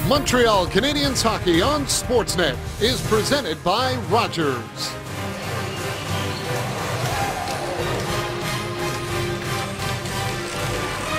Montreal Canadiens hockey on Sportsnet is presented by Rogers.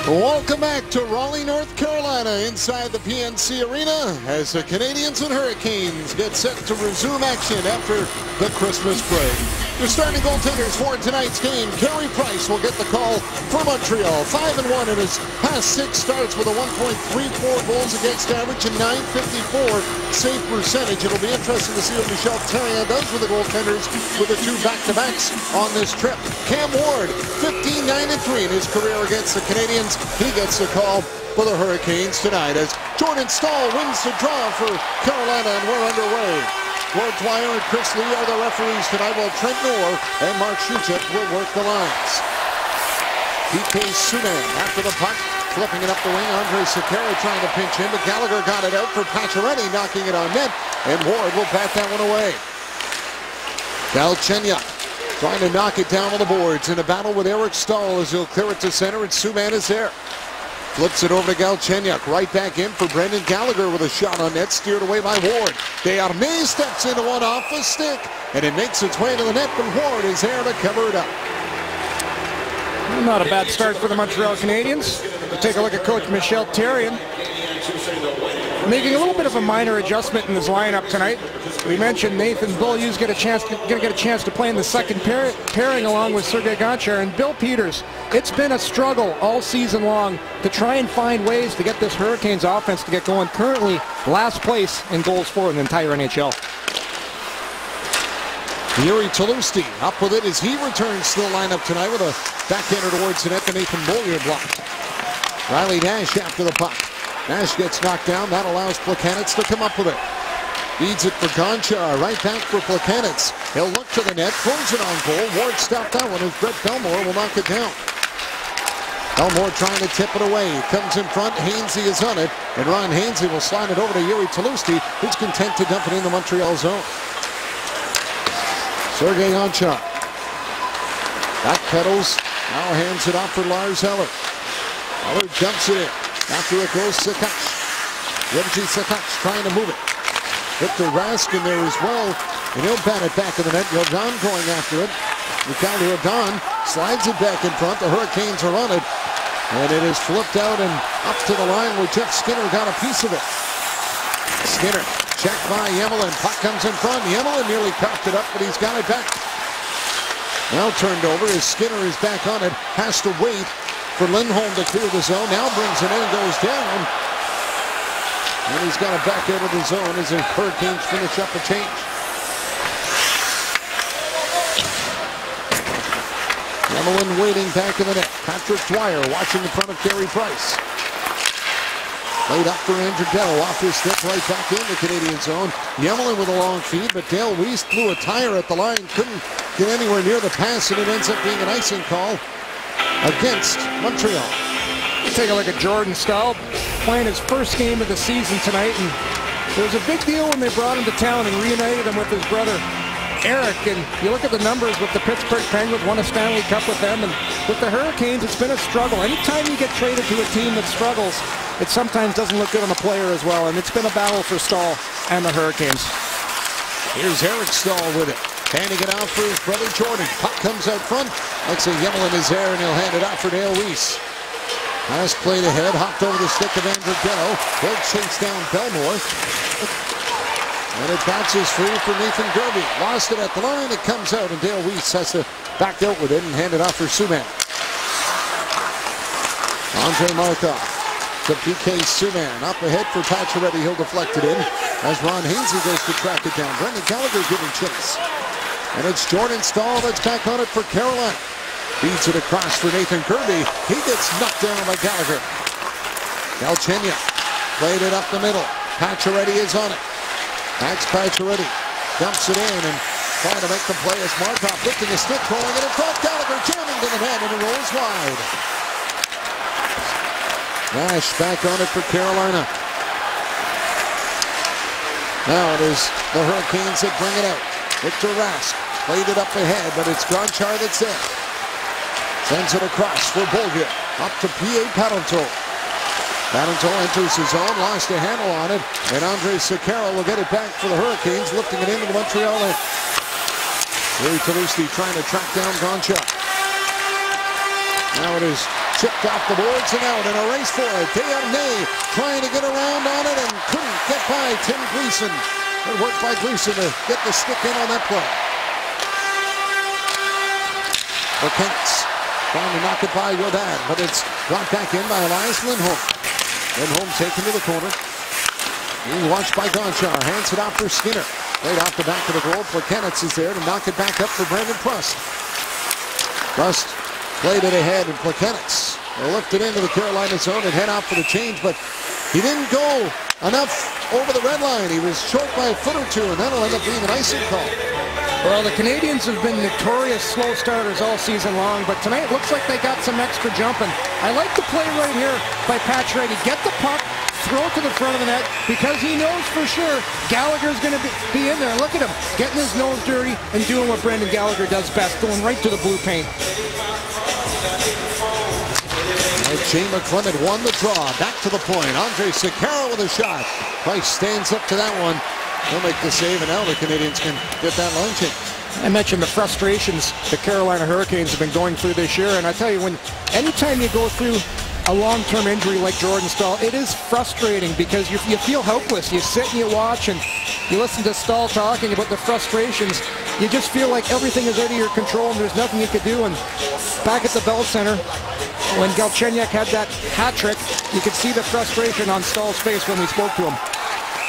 Welcome back to Raleigh, North Carolina, inside the PNC Arena as the Canadiens and Hurricanes get set to resume action after the Christmas break. Your starting goaltenders for tonight's game, Carey Price will get the call for Montreal. 5-1 in his past 6 starts with a 1.34 goals against average and .954 save percentage. It'll be interesting to see what Michel Therrien does with the goaltenders with the 2 back-to-backs on this trip. Cam Ward, 15-9-3 in his career against the Canadiens. He gets the call for the Hurricanes tonight as Jordan Staal wins the draw for Carolina, and we're underway. Gord Dwyer and Chris Lee are the referees tonight, while Trent Noor and Mark Schuchek will work the lines. PK Subban after the puck, flipping it up the wing. Andre Sekera trying to pinch him, but Gallagher got it out for Pacioretty, knocking it on net, and Ward will bat that one away. Galchenyuk trying to knock it down on the boards in a battle with Eric Staal as he'll clear it to center, and Subban is there. Flips it over to Galchenyuk, right back in for Brendan Gallagher with a shot on net, steered away by Ward. Desharnais steps into one off the stick, and it makes its way to the net, but Ward is there to cover it up. Not a bad start for the Montreal Canadiens. We'll take a look at Coach Michel Therrien, making a little bit of a minor adjustment in his lineup tonight. We mentioned Nathan Beaulieu's going to get a chance to play in the second pairing along with Sergei Gonchar and Bill Peters. It's been a struggle all season long to try and find ways to get this Hurricanes offense to get going. Currently, last place in goals for in the entire NHL. Yuri Tlusty up with it as he returns to the lineup tonight with a backhander towards the net to Nathan Beaulieu blocked. Riley Nash after the puck. Nash gets knocked down. That allows Plekanec to come up with it. Feeds it for Gonchar. Right back for Plekanec. He'll look to the net. Throws it on goal. Ward stopped that one as Brett Bellemore will knock it down. Bellemore trying to tip it away. Comes in front. Hainsey is on it. And Ron Hainsey will slide it over to Yuri Tlusty, who's content to dump it in the Montreal zone. Sergei Gonchar. Back pedals. Now hands it off for Lars Eller. Eller dumps it in. After it goes Sakic. Yevgeny Sakic trying to move it. Victor Rask in there as well. And he'll bat it back in the net. Jordan going after it. Mikhail Jordan slides it back in front. The Hurricanes are on it. And it is flipped out and up to the line where Jeff Skinner got a piece of it. Skinner checked by Yemelin. Puck comes in front. Yemelin nearly coughed it up, but he's got it back. Now turned over as Skinner is back on it. Has to wait for Lindholm to clear the zone. Now brings it in and goes down. And he's got it back out of the zone as the Hurricanes finish up a change. Yemelin waiting back in the net. Patrick Dwyer watching in front of Carey Price. Laid up for Andrighetto off his stick, right back in the Canadian zone. Yemelin with a long feed, but Dale Weiss blew a tire at the line. Couldn't get anywhere near the pass, and it ends up being an icing call against Montreal. Take a look at Jordan Staal playing his first game of the season tonight, and it was a big deal when they brought him to town and reunited him with his brother Eric. And you look at the numbers with the Pittsburgh Penguins, won a Stanley Cup with them, and with the Hurricanes it's been a struggle. Anytime you get traded to a team that struggles, it sometimes doesn't look good on the player as well, and it's been a battle for Staal and the Hurricanes. Here's Eric Staal with it. Handing it out for his brother Jordan. Puck comes out front. Alexei Yemelin is there, and he'll hand it out for Dale Weiss. Last played ahead, hopped over the stick of Andrighetto. He'll chase down Bellemore. And it bounces free for Nathan Gerbe. Lost it at the line. It comes out, and Dale Weiss has to back out with it and hand it off for Subban. Andrei Markov to PK Subban. Up ahead for Pacioretty. He'll deflect it in as Ron Hainsey goes to track it down. Brendan Gallagher giving chase. And it's Jordan Staal that's back on it for Carolina. Feeds it across for Nathan Gerbe. He gets knocked down by Gallagher. Galchenyuk played it up the middle. Pacioretty is on it. Max Pacioretty dumps it in and trying to make the play as Markov lifting a stick, rolling it in front. Gallagher jamming to the net, and it rolls wide. Nash back on it for Carolina. Now it is the Hurricanes that bring it out. Victor Rask played it up ahead, but it's Gonchar that's there. Sends it across for Beaulieu. Up to P.A. Parenteau. Parenteau enters his zone, lost a handle on it, and Andre Sekera will get it back for the Hurricanes, lifting it into the Montreal end. Louis Toulouse trying to track down Gonchar. Now it is chipped off the boards and out in a race for it. Desharnais trying to get around on it and couldn't get by Tim Gleason. Good work by Gleason to get the stick in on that play. The Kings trying to knock it by Rodin, but it's brought back in by Elias Lindholm. Lindholm taken to the corner. Being watched by Gonchar. Hands it off for Skinner. Right off the back of the goal. Plekanec is there to knock it back up for Brandon Prust. Prust played it ahead, and Plekanec will lift it into the Carolina zone and head out for the change, but he didn't go enough over the red line. He was short by a foot or two, and that'll end up being an icing call. Well, the Canadians have been notorious slow starters all season long, but tonight it looks like they got some extra jumping. I like the play right here by Pacioretty. Get the puck, throw it to the front of the net, because he knows for sure Gallagher's going to be in there. Look at him, getting his nose dirty and doing what Brendan Gallagher does best, going right to the blue paint. Jay McClement won the draw. Back to the point. Andre Sekera with a shot. Price stands up to that one. He'll make the save, and now the Canadians can get that line change. I mentioned the frustrations the Carolina Hurricanes have been going through this year, and I tell you, anytime you go through a long-term injury like Jordan Staal, it is frustrating because you feel helpless. You sit and you watch and you listen to Staal talking about the frustrations. You just feel like everything is out of your control and there's nothing you could do. And back at the Bell Center, when Galchenyuk had that hat trick, you could see the frustration on Staal's face when we spoke to him.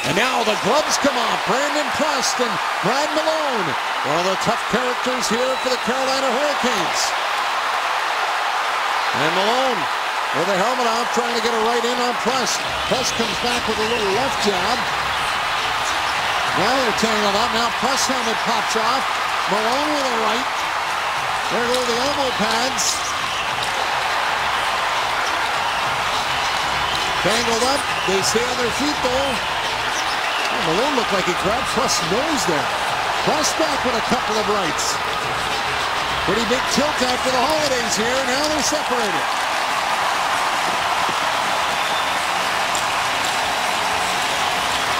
And now the gloves come off. Brandon Prust and Brad Malone, one of the tough characters here for the Carolina Hurricanes. And Malone with the helmet off, trying to get a right in on Prust. Prust comes back with a little left jab. Now they're tangled up. Now Prust's helmet pops off. Malone with a right. There go the elbow pads. Tangled up. They stay on their feet though. Oh, Malone looked like he grabbed Prust's nose there. Prust back with a couple of rights. Pretty big tilt after the holidays here. Now they're separated.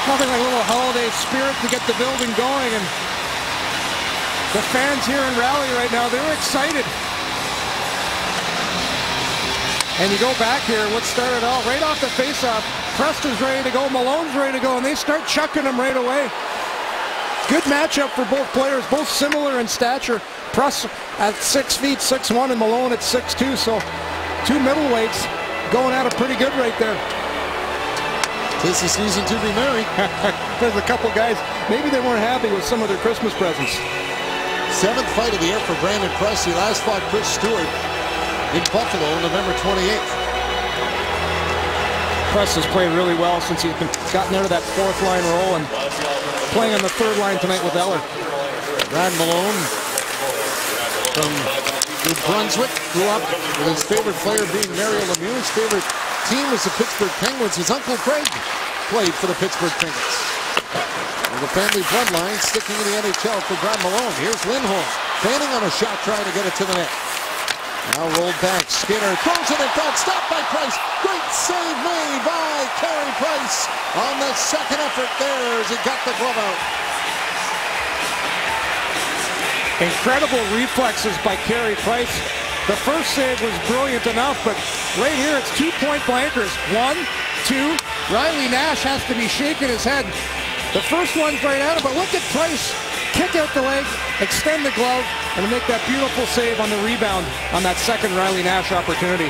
Nothing like a little holiday spirit to get the building going, and the fans here in Raleigh right now, they're excited. And you go back here, what started out right off the faceoff, Prust is ready to go, Malone's ready to go, and they start chucking him right away. Good matchup for both players, both similar in stature. Prust at 6 feet, 6'1", and Malone at 6'2", so two middleweights going at it pretty good right there. 'Tis the season to be merry. There's a couple guys, maybe they weren't happy with some of their Christmas presents. 7th fight of the year for Brandon Prust. He last fought Chris Stewart in Buffalo on November 28th. Prust has played really well since he's gotten out of that fourth line role and playing on the third line tonight with Eller. Brad Malone from New Brunswick grew up with his favorite player being Mario Lemieux. His favorite team was the Pittsburgh Penguins. His uncle Craig played for the Pittsburgh Penguins. And the family bloodline sticking in the NHL for Brad Malone. Here's Lindholm fanning on a shot, trying to get it to the net. Now rolled back, Skinner throws it in front, stopped by Price. Great save made by Carey Price on the second effort there as he got the glove out. Incredible reflexes by Carey Price. The first save was brilliant enough, but right here it's 2 point blankers. 1, 2, Riley Nash has to be shaking his head. The first one's right at him, but look at Price. Kick out the leg, extend the glove, and make that beautiful save on the rebound on that second Riley Nash opportunity.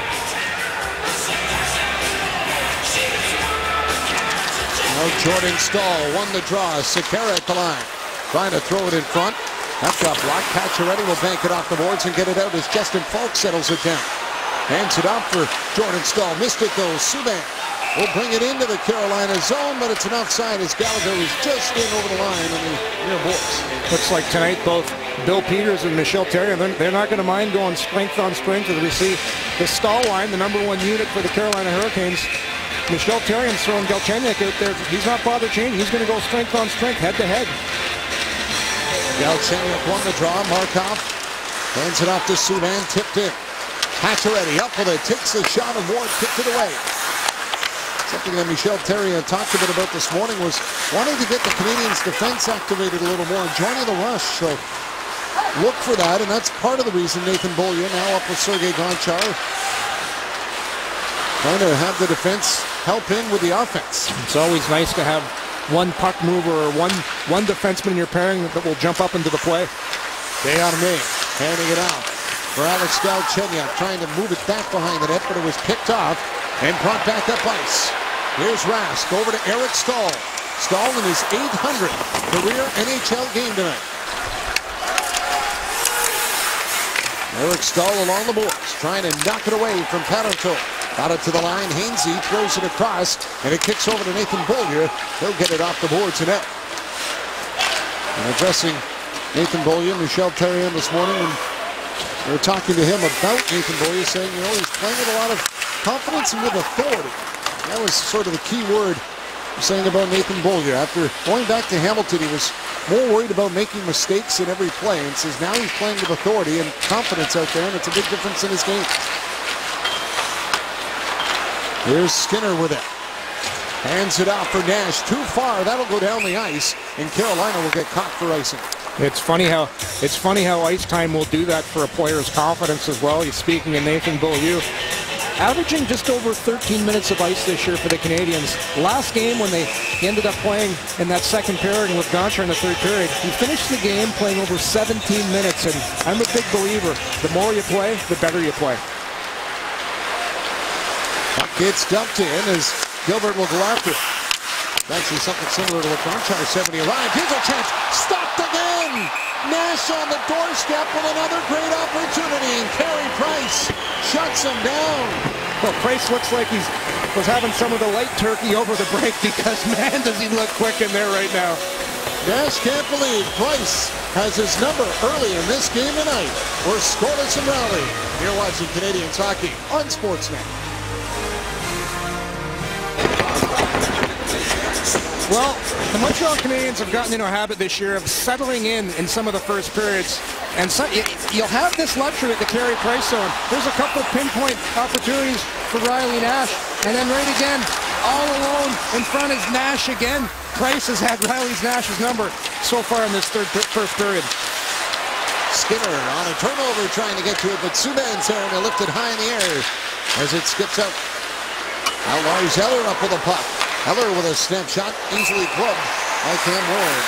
Now Jordan Staal won the draw. Sekera at the line, trying to throw it in front. That got blocked. Pacioretty will bank it off the boards and get it out as Justin Falk settles it down. Hands it off for Jordan Staal. Missed it though. Subban will bring it into the Carolina zone, but it's an outside as Gallagher is just in over the line on the near boards. Looks like tonight both Bill Peters and Michel Therrien, they're not going to mind going strength on strength as we see the Staal line, the #1 unit for the Carolina Hurricanes. Michel Therrien's throwing Galchenyuk out there. He's not bothered changing. He's going to go strength on strength, head to head. Galchenyuk won the draw. Markov hands it off to Subban, tipped in. Pacioretty up with it, takes the shot, and Ward kicked it away. Something that Michel Therrien talked a bit about this morning was wanting to get the Canadiens' defense activated a little more and joining the rush. So look for that, and that's part of the reason Nathan Beaulieu now up with Sergei Gonchar, trying to have the defense help in with the offense. It's always nice to have one puck mover or one defenseman in your pairing that will jump up into the play. Desharnais handing it out for Alex Galchenyuk, trying to move it back behind the net, but it was picked off and brought back up ice. Here's Rask over to Eric Staal. Staal in his 800th career NHL game tonight. Eric Staal along the boards, trying to knock it away from Parenteau. Got it to the line. Hainsey throws it across, and it kicks over to Nathan Beaulieu. He'll get it off the boards and net. And addressing Nathan Beaulieu, Michel Therrien this morning, and they were talking to him about Nathan Beaulieu, saying, you know, he's playing with a lot of confidence and with authority. That was sort of the key word saying about Nathan Beaulieu. After going back to Hamilton, he was more worried about making mistakes in every play, and says now he's playing with authority and confidence out there, and it's a big difference in his game. Here's Skinner with it. Hands it off for Nash. Too far. That'll go down the ice, and Carolina will get caught for icing. It's funny how ice time will do that for a player's confidence as well. He's speaking of Nathan Beaulieu, averaging just over 13 minutes of ice this year for the Canadiens. Last game, when they ended up playing in that second pairing with Gonchar in the third period, he finished the game playing over 17 minutes, and I'm a big believer. The more you play, the better you play. Puck gets dumped in as Gilbert will go after it. Actually something similar to what Gonchar said when he arrived. Here's a chance. Stopped again. Nash on the doorstep with another great opportunity. And Carey Price shuts him down. Well, Price looks like he was having some of the light turkey over the break, because, man, does he look quick in there right now. Nash can't believe Price has his number early in this game tonight. We're scoreless and rally. You're watching Canadiens hockey on Sportsnet. Well, the Montreal Canadiens have gotten into a habit this year of settling in some of the first periods. And so, you'll have this luxury at the Carey Price zone. There's a couple of pinpoint opportunities for Riley Nash. And then right again, all alone in front is Nash again. Price has had Nash's number so far in this first period. Skinner on a turnover trying to get to it, but Subban's there and they lift it high in the air as it skips out. Now Lars Eller up with a puck. Eller with a snapshot, easily clubbed by Cam Ward.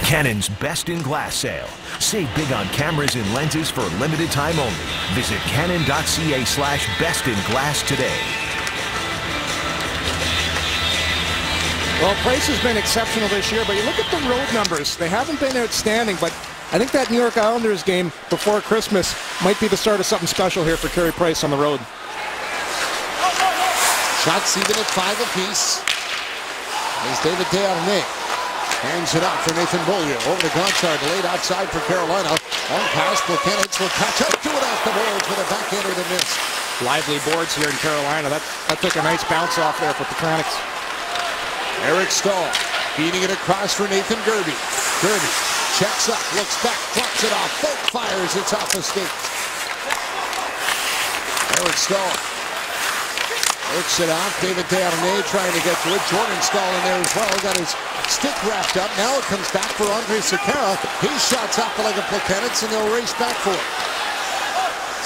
Canon's Best in Glass sale. Save big on cameras and lenses for a limited time only. Visit canon.ca/bestinglass today. Well, Price has been exceptional this year, but you look at the road numbers. They haven't been outstanding, but I think that New York Islanders game before Christmas might be the start of something special here for Carey Price on the road. Shots even at 5 apiece. As David Desharnais hands it out for Nathan Beaulieu. Over to Gonchar, delayed outside for Carolina. On pass, the Canadiens will catch up to it off the boards with a backhander that missed. Lively boards here in Carolina. That took a nice bounce off there for Petronics. Eric Staal feeding it across for Nathan Gerby. Gerby checks up, looks back, drops it off. Both fires, it's off the skate. Eric Staal works it off. David Desharnais trying to get to it. Jordan Staal in there as well. Got his stick wrapped up. Now it comes back for Andrej Sekera. He shots off the leg of Plekanec and they'll race back for it.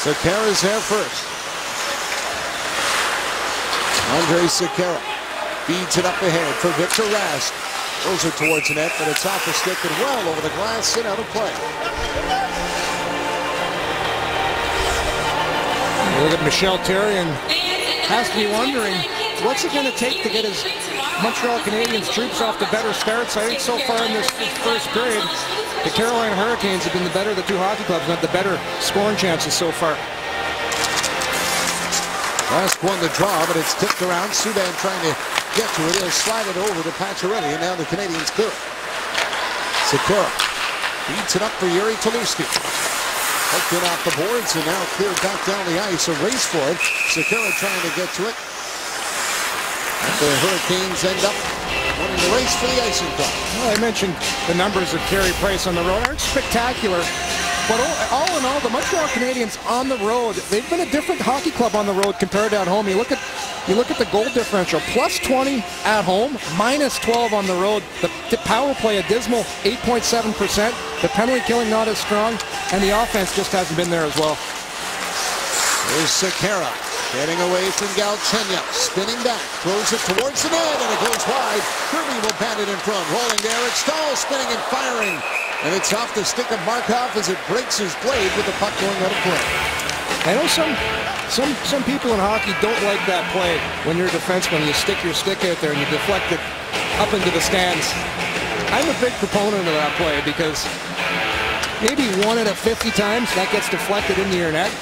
Sekera's there first. Andrej Sekera feeds it up ahead for Victor Rask. Throws it towards the net, but it's off the stick and well over the glass and out of play. Look at Michel Therrien. Has to be wondering, what's it going to take to get his Montreal Canadiens troops off to better starts? I think so far in this first period, the Carolina Hurricanes have been the better of the two hockey clubs, not the better scoring chances so far. Rask won the draw, but it's tipped around. Subban trying to get to it. He'll slide it over to Pacioretty, and now the Canadiens clear it. Sekera beats it up for Yuri Toluskey. Hooked it off the boards, and now cleared back down the ice. A race for it. Sekera trying to get to it. And the Hurricanes end up winning the race for the icing cup. Well, I mentioned the numbers of Carey Price on the road aren't spectacular, But all in all, the Montreal Canadiens on the road, they've been a different hockey club on the road compared to at home. You look at the goal differential, plus 20 at home, minus 12 on the road. The power play a dismal 8.7%. The penalty killing not as strong, and the offense just hasn't been there as well. Here's Sekera getting away from Galchenyuk, spinning back, throws it towards the net, and it goes wide. Kirby will bat it in front, rolling to Eric Staal, spinning and firing. And it's off the stick of Markov as it breaks his blade with the puck going out of play. I know some people in hockey don't like that play when you're a defenseman. You stick your stick out there and you deflect it up into the stands. I'm a big proponent of that play because maybe 1 out of 50 times that gets deflected into your net.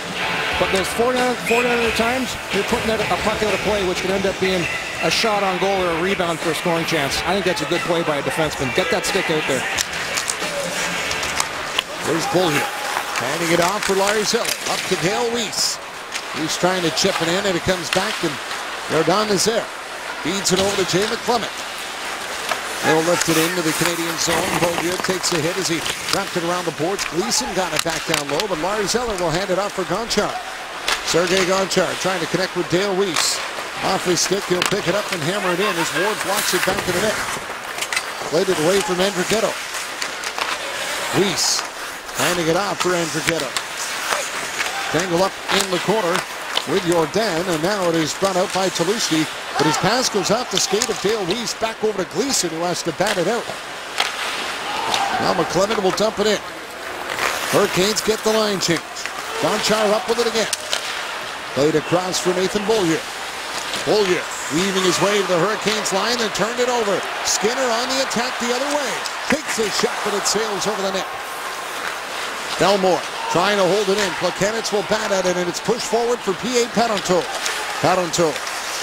But those 4 other times, you're putting a puck out of play, which could end up being a shot on goal or a rebound for a scoring chance. I think that's a good play by a defenseman. Get that stick out there. There's Beaulieu, handing it off for Lars Eller, up to Dale Weiss. He's trying to chip it in, and it comes back, and Jordan is there. Feeds it over to Jay McClement. They'll lift it into the Canadian zone. Beaulieu takes a hit as he wrapped it around the boards. Gleason got it back down low, but Lars Eller will hand it off for Gonchar. Sergei Gonchar trying to connect with Dale Weiss. Off his stick, he'll pick it up and hammer it in as Ward blocks it back to the net. Played it away from Andrighetto. Weiss handing it off for Andrighetto. Dangle up in the corner with Jordan, and now it is brought out by Tulowitzki. But his pass goes off the skate of Dale Weiss back over to Gleason, who has to bat it out. Now McClement will dump it in. Hurricanes get the line change. Gonchar up with it again. Played across for Nathan Beaulieu. Beaulieu weaving his way to the Hurricanes line and turned it over. Skinner on the attack the other way. Takes a shot, but it sails over the net. Belmore trying to hold it in. Plekanec will bat at it, and it's pushed forward for P.A. Parenteau. Parenteau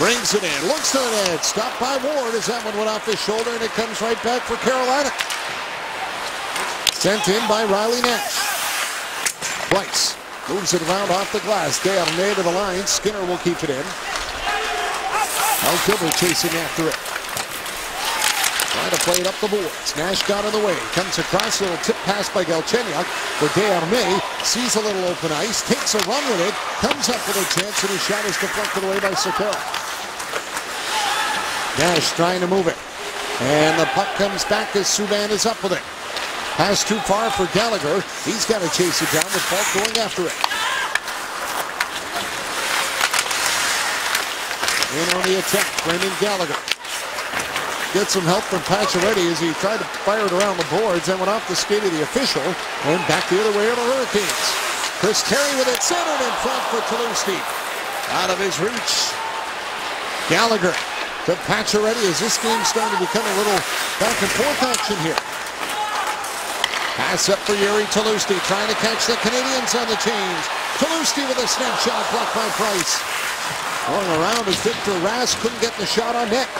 brings it in, looks to the net, stopped by Ward as that one went off his shoulder, and it comes right back for Carolina. Sent in by Riley Nash. Price moves it around off the glass. Desharnais to the line. Skinner will keep it in. Al Gilbert chasing after it. Trying to play it up the boards. Nash got in the way. Comes across, a little tip pass by Galchenyuk. For Desharnais, sees a little open ice, takes a run with it, comes up with a chance, and his shot is deflected away by Sekera. Nash trying to move it. And the puck comes back as Subban is up with it. Pass too far for Gallagher. He's got to chase it down with Falk going after it. In on the attack, Brendan Gallagher. Gets some help from Pacioretty as he tried to fire it around the boards and went off the skate of the official and back the other way on the Hurricanes. Chris Terry with it centered in front for Tulowitzki. Out of his reach. Gallagher to Pacioretty as this game's starting to become a little back and forth action here. Pass up for Yuri Tulowitzki, trying to catch the Canadians on the change. Tulowitzki with a snapshot blocked by Price. Going around as Victor Rask couldn't get the shot on net.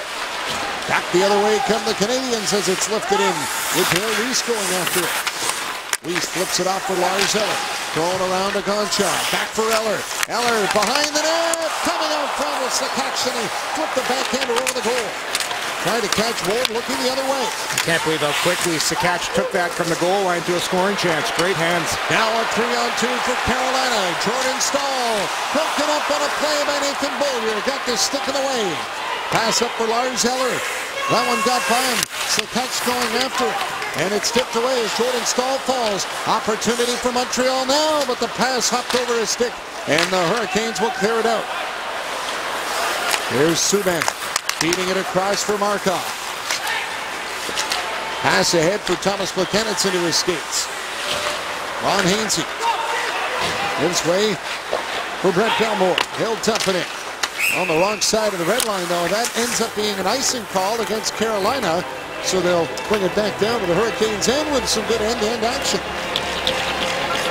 Back the other way come the Canadians as it's lifted in with Dale Weiss going after it. Weiss flips it off for Lars Eller. Thrown around to Gonchar. Back for Eller. Eller behind the net. Coming out front with Sakac, and he flipped the backhander over the goal. Trying to catch Ward, looking the other way. I can't believe how quickly Sakac took that from the goal line to a scoring chance. Great hands. Now a 3-on-2 for Carolina. Jordan Staal broken up on a play by Nathan Beaulieu. Got this stick in the way. Pass up for Lars Eller. That one got by him. Sakac going after it. And it's tipped away as Jordan Staal falls. Opportunity for Montreal now, but the pass hopped over his stick. And the Hurricanes will clear it out. Here's Subban. Feeding it across for Markov. Pass ahead for Thomas Plekanec into his skates. Ron Hainsey. Gives way for Brett Belmore. He'll dump it in. On the wrong side of the red line, though. That ends up being an icing call against Carolina. So they'll bring it back down to the Hurricanes end with some good end-to-end action.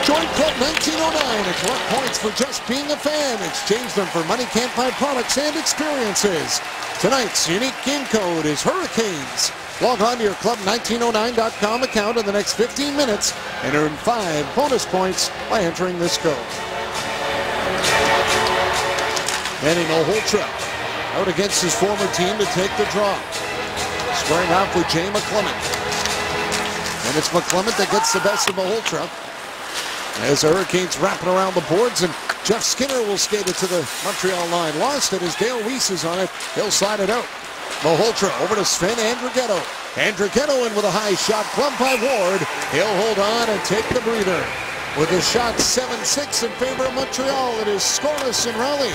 Join Club 1909 and collect points for just being a fan. Exchange them for money can't buy products and experiences. Tonight's unique game code is Hurricanes. Log on to your Club1909.com account in the next 15 minutes and earn 5 bonus points by entering this code. Manny Malhotra out against his former team to take the draw. Squaring off with Jay McClement. And it's McClement that gets the best of Malhotra. as the Hurricanes wrapping around the boards, and Jeff Skinner will skate it to the Montreal line. Lost it as Dale Weiss is on it. He'll slide it out. Malhotra over to Sven Andrighetto. Andrighetto in with a high shot, clubbed by Ward. He'll hold on and take the breather. With the shot 7-6 in favor of Montreal, it is scoreless in Raleigh.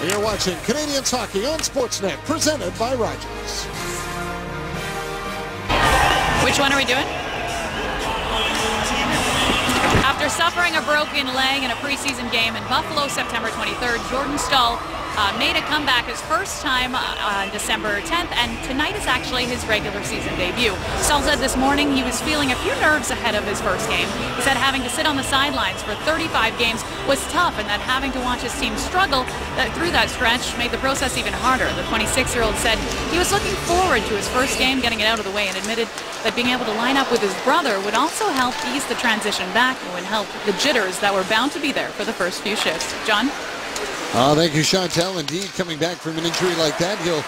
You're watching Canadiens Hockey on Sportsnet, presented by Rogers. Which one are we doing? After suffering a broken leg in a preseason game in Buffalo September 23rd, Jordan Staal made a comeback his first time on December 10th, and tonight is actually his regular season debut. Staal said this morning he was feeling a few nerves ahead of his first game. He said having to sit on the sidelines for 35 games was tough, and that having to watch his team struggle through that stretch made the process even harder. The 26-year-old said he was looking forward to his first game, getting it out of the way, and admitted that being able to line up with his brother would also help ease the transition back and would help the jitters that were bound to be there for the first few shifts. John? Thank you, Chantel. Indeed, coming back from an injury like that, he'll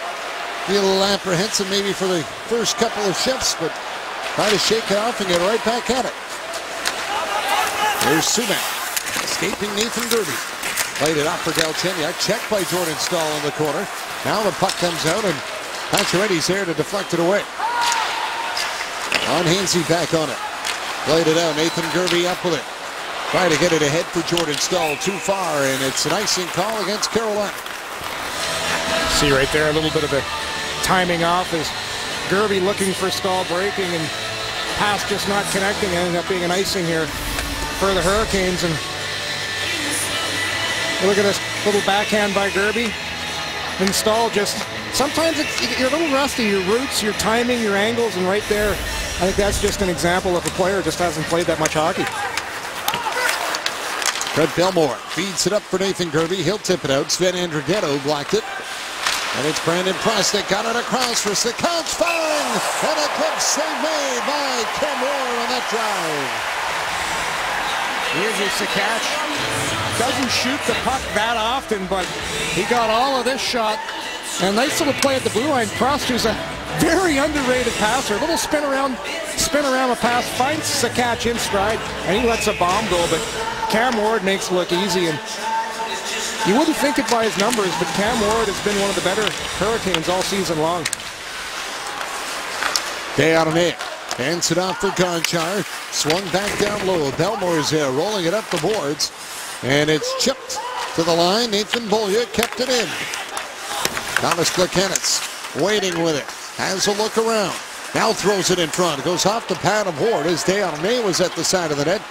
be a little apprehensive maybe for the first couple of shifts, but try to shake it off and get right back at it. There's Subban, escaping Nathan Gerbe. Played it off for Galchenyuk, checked by Jordan Staal in the corner. Now the puck comes out, and Pacioretty's there to deflect it away. On Hainsey back on it. Played it out, Nathan Gerbe up with it. Trying to get it ahead for Jordan Staal, too far, and it's an icing call against Carolina. See right there a little bit of a timing off as Gerbe looking for Staal breaking, and pass just not connecting, and ended up being an icing here for the Hurricanes. And look at this little backhand by Gerbe. And Staal just, sometimes you're a little rusty, your roots, your timing, your angles, and right there, I think that's just an example of a player just hasn't played that much hockey. Brett Belmore feeds it up for Nathan Gerbe. He'll tip it out. Sven Andrighetto blocked it. And it's Brandon Prostick. Got it across for Sakach. Fine! And a quick save made by Cam Ward on that drive. Here's your Sakach. Doesn't shoot the puck that often, but he got all of this shot. And a nice little play at the blue line. Prost, who's a very underrated passer. A little spin around a pass. Finds Sakach in stride, and he lets a bomb go, but Cam Ward makes it look easy, and you wouldn't think it by his numbers, but Cam Ward has been one of the better Hurricanes all season long. Desharnais hands it off for Gonchar. Swung back down low. Belmore's there, rolling it up the boards, and it's chipped to the line. Nathan Beaulieu kept it in. Thomas Plekanec waiting with it. Has a look around. Now throws it in front. It goes off the pad of Ward as Desharnais was at the side of the net.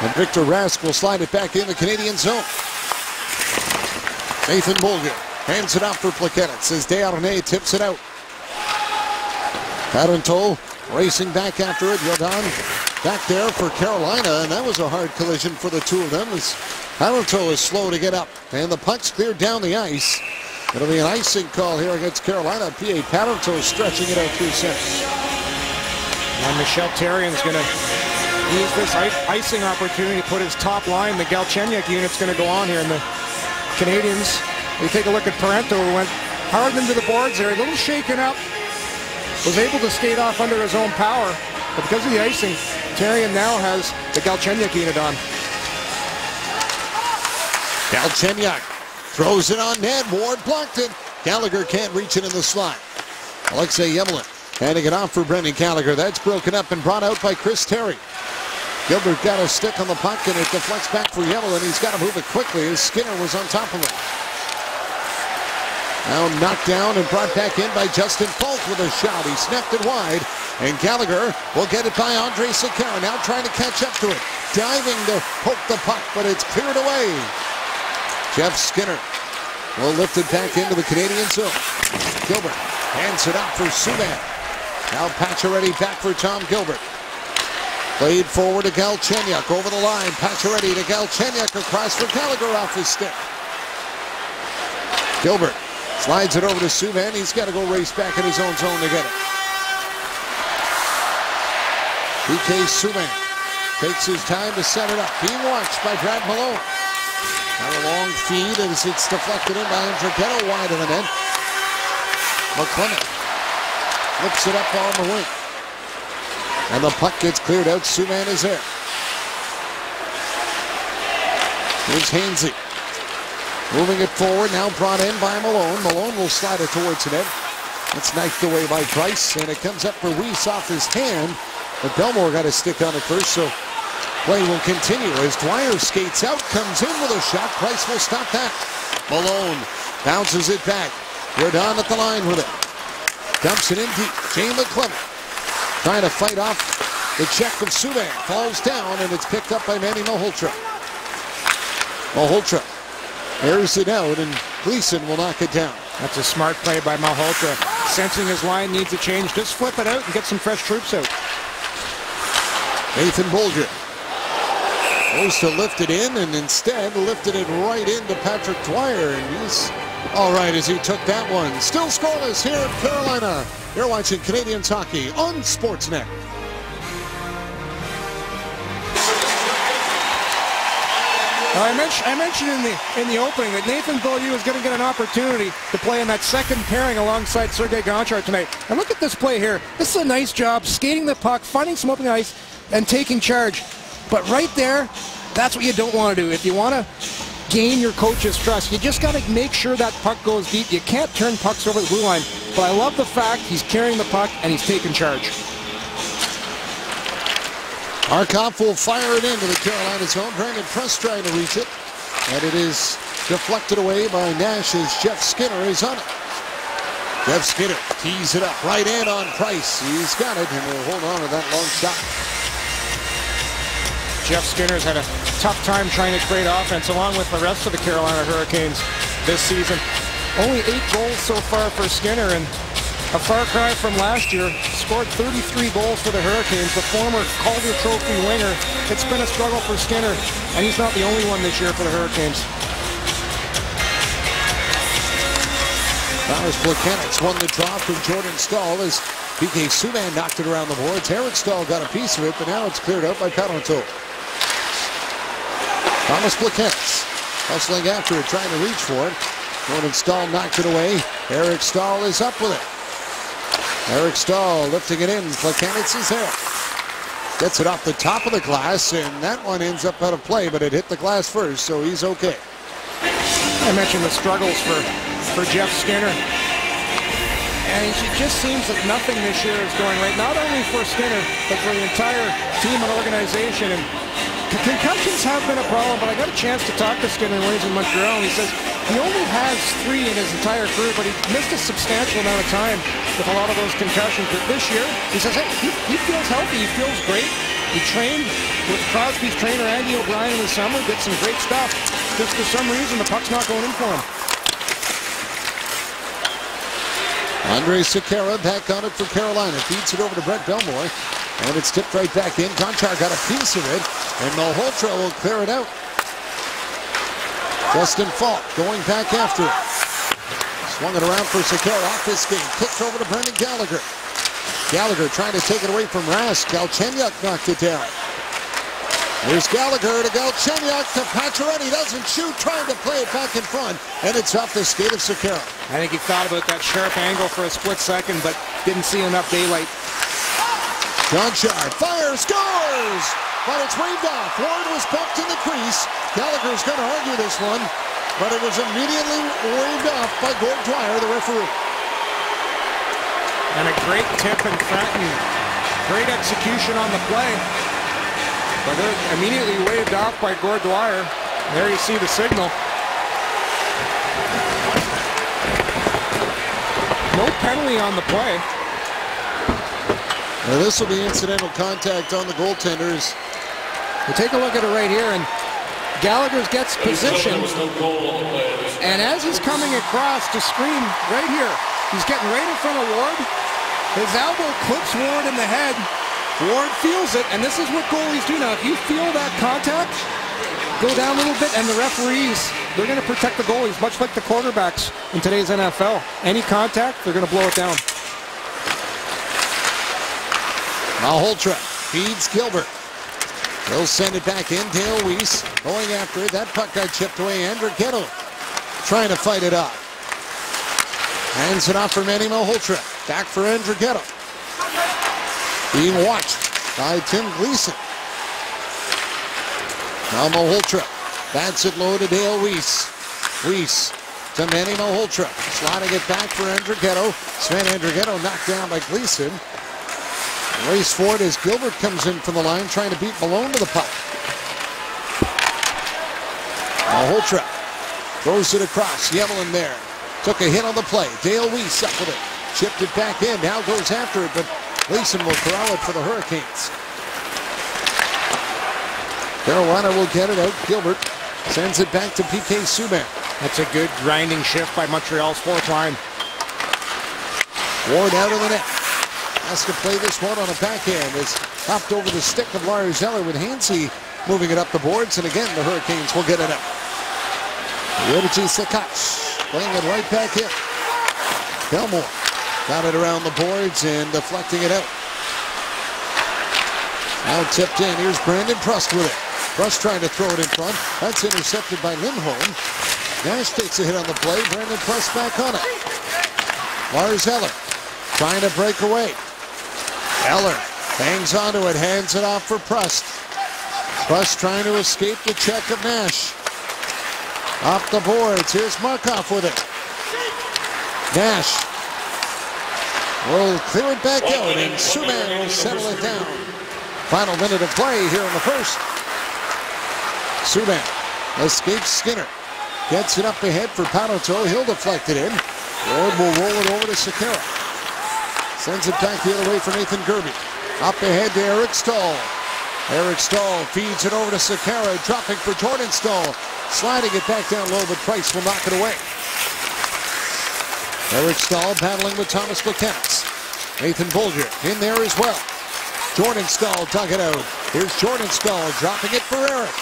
And Victor Rask will slide it back in the Canadian zone. Nathan Beaulieu hands it off for Plekanec as Desharnais tips it out. Parenteau racing back after it. Jordan back there for Carolina, and that was a hard collision for the two of them as Parenteau is slow to get up. And the puck's cleared down the ice. It'll be an icing call here against Carolina. P.A. Parenteau stretching it out through center. And Michel Therrien's going to use this icing opportunity to put his top line. The Galchenyuk unit's going to go on here, and the Canadians, they take a look at Parenteau, who went hard into the boards there, a little shaken up, was able to skate off under his own power, but because of the icing, Therrien now has the Galchenyuk unit on. Galchenyuk throws it on net. Ward blocked it. Gallagher can't reach it in the slot. Alexei Emelin handing it off for Brendan Gallagher. That's broken up and brought out by Chris Terry. Gilbert got a stick on the puck, and it deflects back for Emelin. He's got to move it quickly as Skinner was on top of it. Now knocked down and brought back in by Justin Falk with a shot. He snapped it wide, and Gallagher will get it by Andre Sekera. Now trying to catch up to it. Diving to poke the puck, but it's cleared away. Jeff Skinner will lift it back into the Canadian zone. Gilbert hands it off for Subban. Now Pacioretty back for Tom Gilbert. Played forward to Galchenyuk over the line. Pacioretty to Galchenyuk across for Gallagher off his stick. Gilbert slides it over to Subban. He's got to go race back in his own zone to get it. PK Subban takes his time to set it up. Being watched by Brad Malone. Now a long feed as it's deflected in by Andrighetto wide of the net. McClement flips it up on the wing. And the puck gets cleared out. Subban is there. Here's Hainsey. Moving it forward, now brought in by Malone. Malone will slide it towards the net. It's knifed away by Price, and it comes up for Weiss off his hand. But Belmore got a stick on it first, so play will continue as Dwyer skates out, comes in with a shot. Price will stop that. Malone bounces it back. Redon at the line with it. Dumps it in deep. Jay McClement trying to fight off the check of Subban. Falls down, and it's picked up by Manny Malhotra. Malhotra airs it out, and Gleason will knock it down. That's a smart play by Malhotra. Sensing his line needs a change, just flip it out and get some fresh troops out. Nathan Bolger goes to lift it in, and instead lifted it right into Patrick Dwyer, and he's all right as he took that one. Still scoreless here in Carolina. You're watching Canadiens hockey on Sportsnet. I mentioned in the opening that Nathan Beaulieu is going to get an opportunity to play in that second pairing alongside Sergei Gonchar tonight. And look at this play here. This is a nice job, skating the puck, finding some open ice, and taking charge. But right there, that's what you don't want to do. If you want to gain your coach's trust, you just got to make sure that puck goes deep. You can't turn pucks over the blue line. But I love the fact he's carrying the puck and he's taking charge. Arkoff will fire it into the Carolina zone. Brandon Press trying to reach it. And it is deflected away by Nash as Jeff Skinner is on it. Jeff Skinner tees it up. Right hand on Price. He's got it, and he'll hold on to that long shot. Jeff Skinner's had a tough time trying to create offense along with the rest of the Carolina Hurricanes this season. Only 8 goals so far for Skinner, and a far cry from last year. Scored 33 goals for the Hurricanes, the former Calder Trophy winner. It's been a struggle for Skinner, and he's not the only one this year for the Hurricanes. Dallas Plekanec won the draw from Jordan Staal as PK Subban knocked it around the boards. Eric Staal got a piece of it, but now it's cleared out by Parenteau. Thomas Plekanec hustling after it, trying to reach for it. Jordan Staal knocked it away. Eric Staal is up with it. Eric Staal lifting it in. Plekanec is there. Gets it off the top of the glass, and that one ends up out of play, but it hit the glass first, so he's okay. I mentioned the struggles for Jeff Skinner. And it just seems that nothing this year is going right, not only for Skinner, but for the entire team and organization. And concussions have been a problem, but I got a chance to talk to Skinner when he's in Montreal, and he says he only has 3 in his entire career, but he missed a substantial amount of time with a lot of those concussions. But this year, he says, hey, he feels healthy, he feels great. He trained with Crosby's trainer, Andy O'Brien, in the summer, did some great stuff. Just for some reason, the puck's not going in for him. Andre Sekera back on it for Carolina. Feeds it over to Brett Belmore. And it's tipped right back in. Gonchar got a piece of it. And Malhotra will clear it out. Justin Falk going back after it. Swung it around for Sekera off his skate. Kicked over to Brendan Gallagher. Gallagher trying to take it away from Rask. Galchenyuk knocked it down. Here's Gallagher to Galchenyuk to Pacioretty. Doesn't shoot, trying to play it back in front. And it's off the skate of Sekera. I think he thought about that sharp angle for a split second, but didn't see enough daylight. Gonchar fires, scores! But it's waved off. Ward was bumped in the crease. Gallagher's going to argue this one, but it was immediately waved off by Gord Dwyer, the referee. And a great tip in front and great execution on the play. But they're immediately waved off by Gord Dwyer. There you see the signal. No penalty on the play. Now this will be incidental contact on the goaltenders. We'll take a look at it right here, and Gallagher gets positioned. And as he's coming across to screen right here, he's getting right in front of Ward. His elbow clips Ward in the head. Ward feels it, and this is what goalies do now. If you feel that contact, go down a little bit, and the referees, they're going to protect the goalies, much like the quarterbacks in today's NFL. Any contact, they're going to blow it down. Malhotra feeds Gilbert. He'll send it back in. Dale Weiss going after it. That puck got chipped away. Andrighetto trying to fight it off. Hands it off for Manny Malhotra. Back for Andrighetto. Being watched by Tim Gleason. Now Malhotra Bats it low to Dale Weiss. Weiss to Manny Malhotra. Sliding it back for Andrighetto. Sven Andrighetto knocked down by Gleason. Race for it as Gilbert comes in from the line trying to beat Malone to the puck. Malhotra throws it across. Yevlin there. Took a hit on the play. Dale Weiss up with it. Chipped it back in. Now goes after it, but Gleason will corral it for the Hurricanes. Carolina will get it out. Gilbert sends it back to P.K. Subban. That's a good grinding shift by Montreal's fourth line. Ward out of the net. Has to play this one on a backhand. It's hopped over the stick of Lars Eller with Hansi moving it up the boards. And again, the Hurricanes will get it up. Yoichi Sakai playing it right back in. Belmore got it around the boards and deflecting it out. Now tipped in. Here's Brandon Prust with it. Prust trying to throw it in front. That's intercepted by Lindholm. Nash takes a hit on the play. Brandon Prust back on it. Lars Eller trying to break away. Eller hangs onto it, hands it off for Prust. Prust trying to escape the check of Nash. Off the boards. Here's Markov with it. Nash will clear it back out, and Subban will settle it down. Final minute of play here in the first. Subban escapes Skinner. Gets it up ahead for Padoto. He'll deflect it in. Ward will roll it over to Sekera. Sends it back the other way for Nathan Gerbe. Up ahead to Eric Stahl. Eric Stahl feeds it over to Sekera. Dropping for Jordan Stahl. Sliding it back down low, but Price will knock it away. Eric Stahl battling with Thomas Plekanec. Nathan Bolger in there as well. Jordan Stahl dug it out. Here's Jordan Stahl dropping it for Eric.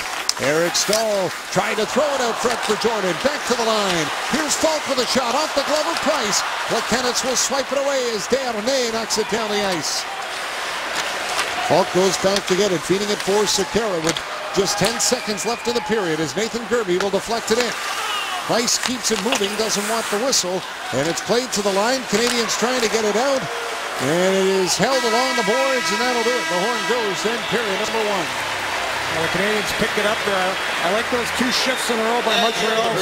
Eric Stahl trying to throw it out front for Jordan. Back to the line. Here's Falk with a shot off the glove of Price. Plekanec will swipe it away as Desharnais knocks it down the ice. Falk goes back to get it, feeding it for Sekera with just 10 seconds left in the period as Nathan Gerbe will deflect it in. Price keeps it moving, doesn't want the whistle, and it's played to the line. Canadians trying to get it out, and it is held along the boards, and that'll do it. The horn goes then, period number one. Well, the Canadians picked it up there. I like those two shifts in a row by Montreal.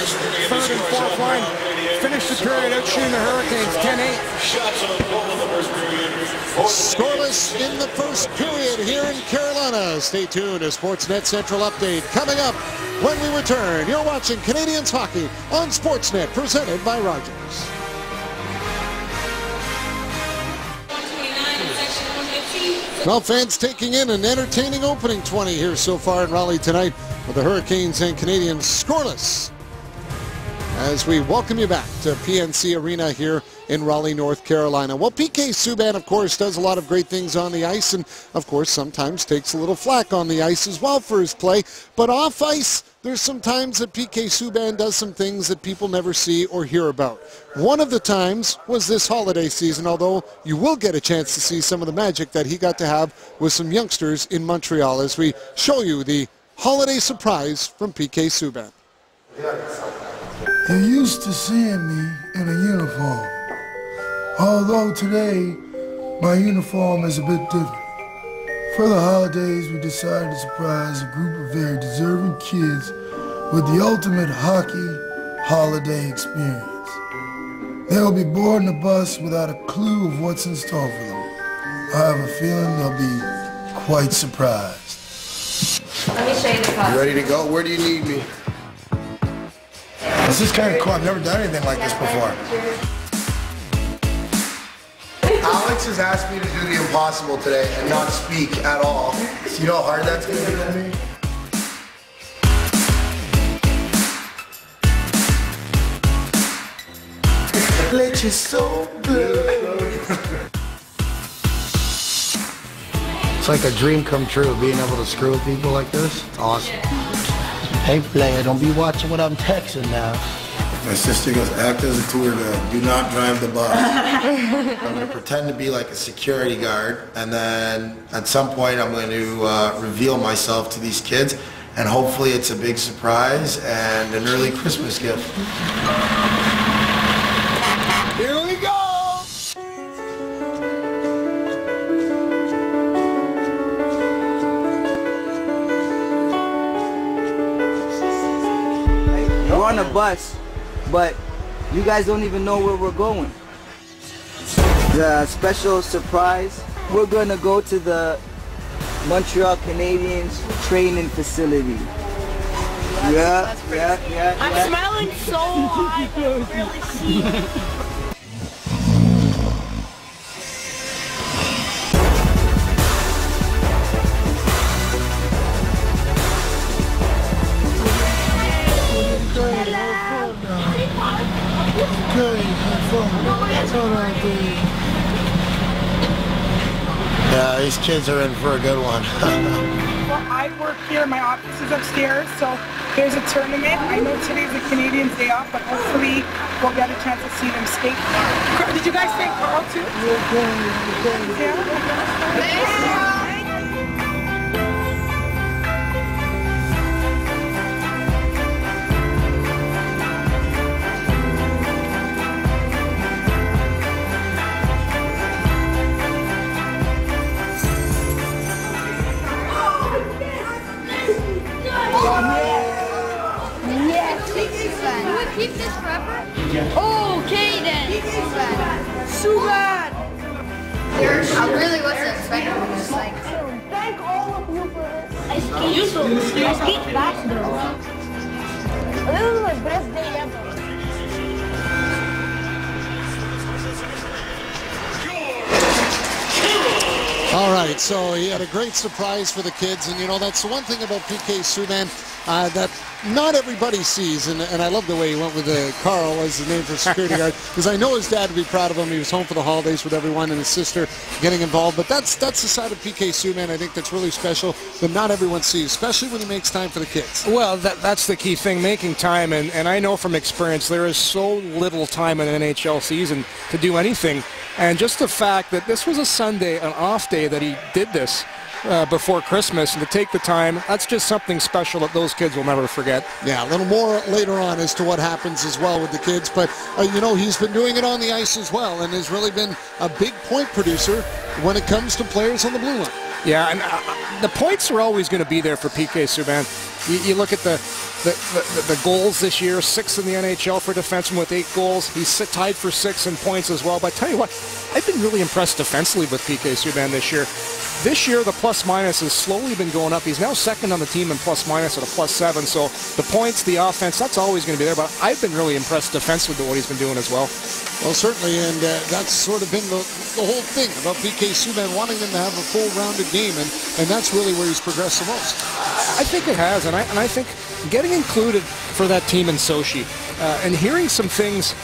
Third and fourth line. Finished the period out shooting the Hurricanes 10-8. Scoreless in the first period here in Carolina. Stay tuned. A Sportsnet Central update coming up when we return. You're watching Canadians hockey on Sportsnet, presented by Rogers. Well, fans taking in an entertaining opening 20 here so far in Raleigh tonight with the Hurricanes and Canadians scoreless. As we welcome you back to PNC Arena here in Raleigh, North Carolina. Well, P.K. Subban, of course, does a lot of great things on the ice and, of course, sometimes takes a little flack on the ice as well for his play. But off ice, there's some times that P.K. Subban does some things that people never see or hear about. One of the times was this holiday season, although you will get a chance to see some of the magic that he got to have with some youngsters in Montreal as we show you the holiday surprise from P.K. Subban. You're used to seeing me in a uniform, although today my uniform is a bit different. For the holidays, we decided to surprise a group of very deserving kids with the ultimate hockey holiday experience. They'll be boarding the bus without a clue of what's in store for them. I have a feeling they'll be quite surprised. Let me show you the costume. You ready to go? Where do you need me? This is kind of cool. I've never done anything like this before. Alex has asked me to do the impossible today and not speak at all. So you know how hard that's going to be for me? Let your soul blow. It's like a dream come true, being able to screw with people like this. It's awesome. Hey player, don't be watching what I'm texting now. My sister goes, act as a tour guide. Do not drive the bus. I'm going to pretend to be like a security guard, and then at some point I'm going to reveal myself to these kids, and hopefully it's a big surprise and an early Christmas gift. Here we go! We're on a bus, but you guys don't even know where we're going. The special surprise, we're gonna go to the Montreal Canadiens training facility. Yeah. I'm smelling so hot, I can really see. Yeah, these kids are in for a good one. Well, I work here, my office is upstairs, so there's a tournament. I know today's the Canadiens' day off, but hopefully we'll get a chance to see them skate. Did you guys thank Carl too? Yeah. Keep this forever? Okay then. Subban! I really wasn't expecting this. Like, thank all of you for this. I skate fast though. This is my best day ever. All right, so he had a great surprise for the kids, and you know that's the one thing about PK Subban that not everybody sees, and I love the way he went with Carl as the name for security guard, because I know his dad would be proud of him. He was home for the holidays with everyone, and his sister getting involved. But that's the side of PK Subban I think that's really special that not everyone sees, especially when he makes time for the kids. Well, that's the key thing, making time, and I know from experience there is so little time in an NHL season to do anything. And just the fact that this was a Sunday, an off day, that he did this before Christmas, and to take the time, that's just something special that those kids will never forget. Yeah, a little more later on as to what happens as well with the kids, but you know, he's been doing it on the ice as well, and has really been a big point producer when it comes to players on the blue line. Yeah, and the points are always going to be there for PK Subban. You look at the goals this year, 6 in the NHL for defenseman with 8 goals. He's tied for 6 in points as well. But I tell you what, I've been really impressed defensively with PK Subban this year. This year, the plus-minus has slowly been going up. He's now second on the team in plus-minus at a +7. So the points, the offense, that's always going to be there. But I've been really impressed defensively with what he's been doing as well. Well, certainly, and that's sort of been the whole thing about PK Subban, wanting them to have a full-rounded game, and that's really where he's progressed the most. I think it has, and I think getting included for that team in Sochi and hearing some things,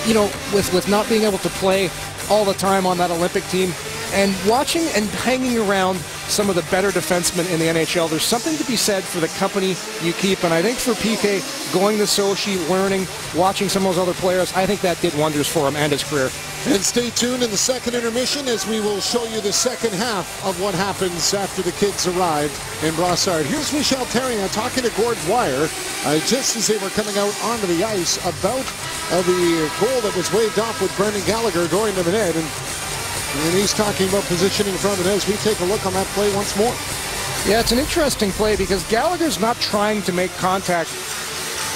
you know, with not being able to play all the time on that Olympic team, and watching and hanging around some of the better defensemen in the NHL, there's something to be said for the company you keep. And I think for PK, going to Sochi, learning, watching some of those other players, I think that did wonders for him and his career. And stay tuned in the second intermission as we will show you the second half of what happens after the kids arrived in Brossard. Here's Michel Therrien talking to Gord Dwyer just as they were coming out onto the ice about the goal that was waved off with Brendan Gallagher going to the net. And he's talking about positioning from it as we take a look on that play once more. Yeah, it's an interesting play because Gallagher's not trying to make contact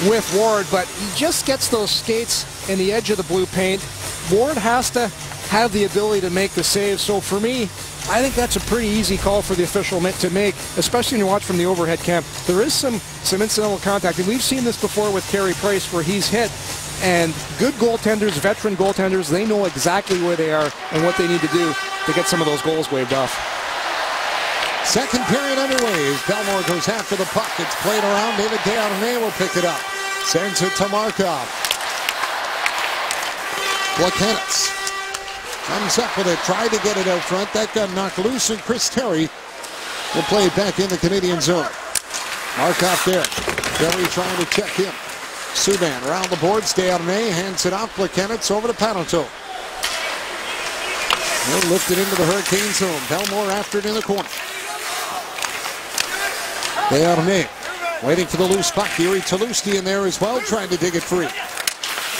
with Ward, but he just gets those skates in the edge of the blue paint. Ward has to have the ability to make the save. So for me, I think that's a pretty easy call for the official to make, especially when you watch from the overhead cam. There is some incidental contact, and we've seen this before with Carey Price where he's hit. And good goaltenders, veteran goaltenders, they know exactly where they are and what they need to do to get some of those goals waved off. Second period underway as Belmore goes after the puck. It's played around. David Desharnais will pick it up. Sends it to Markov. Plaquenets comes up with it. Tried to get it out front. That got knocked loose, and Chris Terry will play it back in the Canadian zone. Markov there. Terry trying to check him. Subban around the boards. Desharnais hands it off. Plaquenets over to Parenteau. He'll lift it into the Hurricane zone. Belmore after it in the corner. Desharnais waiting for the loose puck. Yuri Tolusti in there as well, trying to dig it free.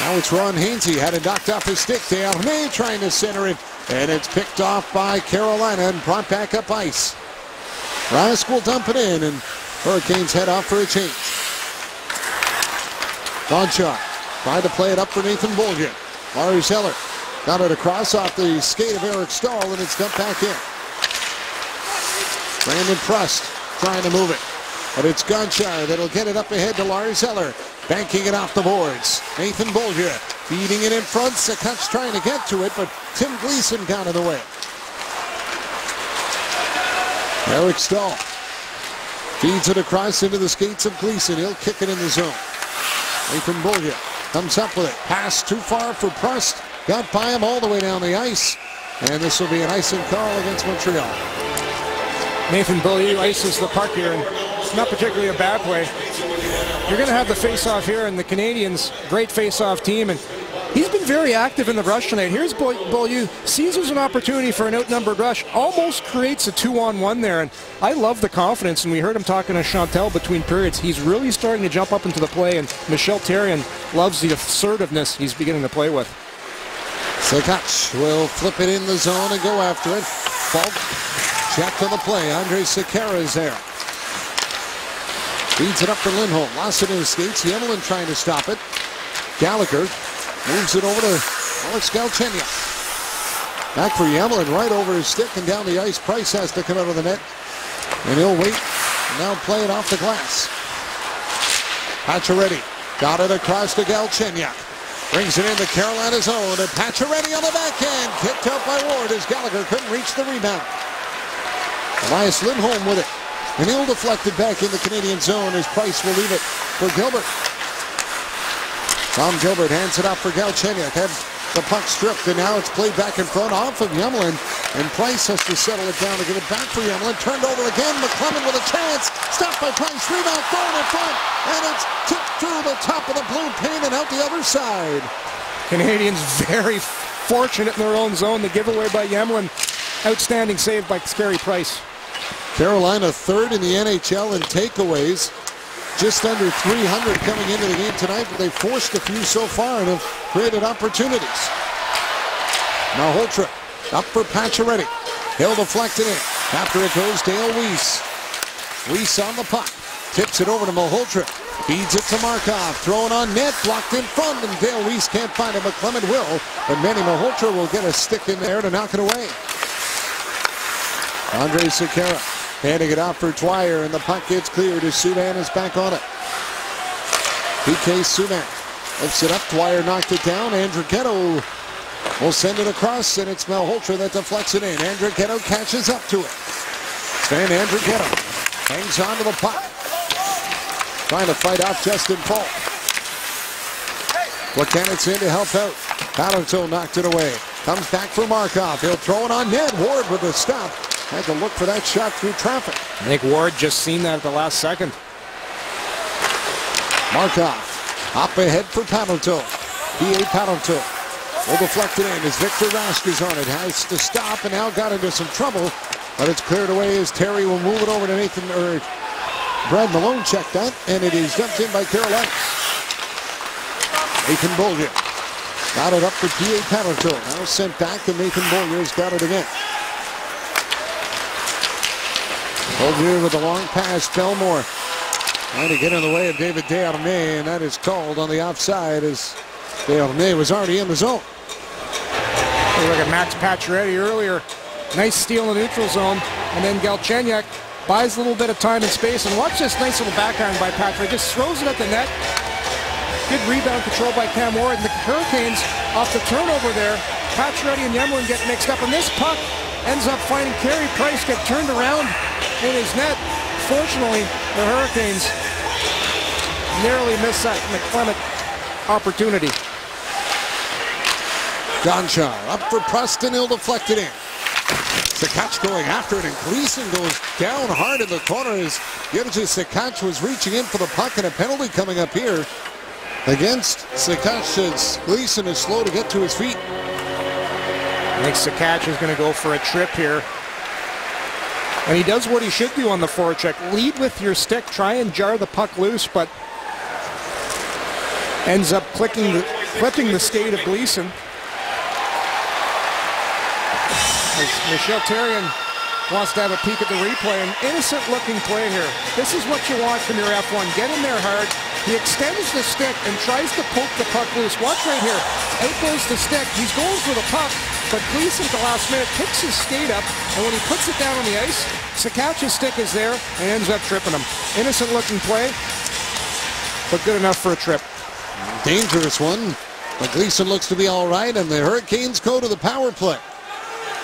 Now it's Ron Hainsey. Had it knocked off his stick. Desharnais trying to center it. And it's picked off by Carolina and brought back up ice. Rask will dump it in, and Hurricanes head off for a change. Gonchar tried to play it up for Nathan Bolger. Larry Zeller got it across off the skate of Eric Stahl, and it's dumped back in. Brandon Prust trying to move it, but it's Gonchar that'll get it up ahead to Larry Zeller. Banking it off the boards. Nathan Bolger feeding it in front. Sekach trying to get to it, but Tim Gleason got in the way. Eric Stahl feeds it across into the skates of Gleason. He'll kick it in the zone. Nathan Bolger comes up with it. Pass too far for Prust. Got by him all the way down the ice. And this will be an icing call against Montreal. Nathan Beaulieu ices the puck here, and it's not particularly a bad play. You're going to have the face-off here, and the Canadians, great face-off team, and he's been very active in the rush tonight. Here's Beaulieu, sees there's an opportunity for an outnumbered rush, almost creates a 2-on-1 there, and I love the confidence, and we heard him talking to Chantel between periods. He's really starting to jump up into the play, and Michel Therrien loves the assertiveness he's beginning to play with. Sekach will flip it in the zone and go after it. Falk check on the play. Andre Sekera is there. Feeds it up for Lindholm. Lost it in his skates. Yemelin trying to stop it. Gallagher moves it over to Alex Galchenyuk. Back for Yemelin, right over his stick and down the ice. Price has to come out of the net. And he'll wait and now play it off the glass. Pacioretty got it across to Galchenyuk. Brings it into Carolina's zone. And Pacioretty on the backhand. Kicked out by Ward as Gallagher couldn't reach the rebound. Elias Lindholm with it. And he'll deflect it back in the Canadian zone as Price will leave it for Gilbert. Tom Gilbert hands it off for Galchenyuk. Had the puck stripped, and now it's played back in front off of Yemelin. And Price has to settle it down to give it back for Yemelin. Turned over again. McClellan with a chance. Stopped by Price. Rebound thrown in front. And it's tipped through the top of the blue paint and out the other side. Canadians very fortunate in their own zone. The giveaway by Yemelin. Outstanding save by Carey Price. Carolina third in the NHL in takeaways. Just under 300 coming into the game tonight, but they've forced a few so far and have created opportunities. Malhotra up for Pacioretty. He'll deflect it in. After it goes Dale Weiss. Weiss on the puck. Tips it over to Malhotra. Feeds it to Markov. Thrown on net. Blocked in front, and Dale Weiss can't find it, but Clement will. But Manny Malhotra will get a stick in there to knock it away. Andre Sekera handing it out for Dwyer, and the puck gets cleared as Subban is back on it. PK Subban lifts it up. Dwyer knocked it down. Andrighetto will send it across, and it's Malhotra that deflects it in. Andrighetto catches up to it. Sven Andrighetto hangs on to the puck. Trying to fight off Justin Falk. Plekanec in to help out. Palanto knocked it away. Comes back for Markov. He'll throw it on net. Ward with a stop. Had to look for that shot through traffic. I think Ward just seen that at the last second. Markov up ahead for Palanto. P.A. Palanto will deflect it in as Victor Rask is on it. Has to stop and now got into some trouble. But it's cleared away as Terry will move it over to Brad Malone checked that, and it is dumped in by Carolina. Nathan Bolger got it up for P.A. Palanto. Now sent back, and Nathan Bolger's got it again. Bolger with a long pass. Belmore trying to get in the way of David Desharnais, and that is called on the offside as Desharnais was already in the zone. Look at Max Pacioretty earlier. Nice steal in the neutral zone, and then Galchenyuk buys a little bit of time and space, and watch this nice little backhand by Pacioretty. Just throws it at the net. Good rebound control by Cam Ward, and the Hurricanes off the turnover there. Pacioretty and Yemelin get mixed up, and this puck ends up finding Carey Price get turned around in his net. Fortunately, the Hurricanes narrowly missed that McClement opportunity. Gonchar up for Preston. He'll deflect it in. Sekach going after it, and Gleason goes down hard in the corner as Juraj Sekach was reaching in for the puck, and a penalty coming up here against Sekach as Gleason is slow to get to his feet. I think Sekach is going to go for a trip here. And he does what he should do on the forecheck. Lead with your stick, try and jar the puck loose, but ends up clipping the skate of Gleason. As Michel Therrien wants to have a peek at the replay. An innocent-looking play here. This is what you want from your F1. Get in there hard. He extends the stick and tries to poke the puck loose. Watch right here. Out goes the stick. He's going for the puck, but Gleason at the last minute picks his skate up, and when he puts it down on the ice, Sakach's stick is there and ends up tripping him. Innocent-looking play, but good enough for a trip. Dangerous one, but Gleason looks to be all right, and the Hurricanes go to the power play.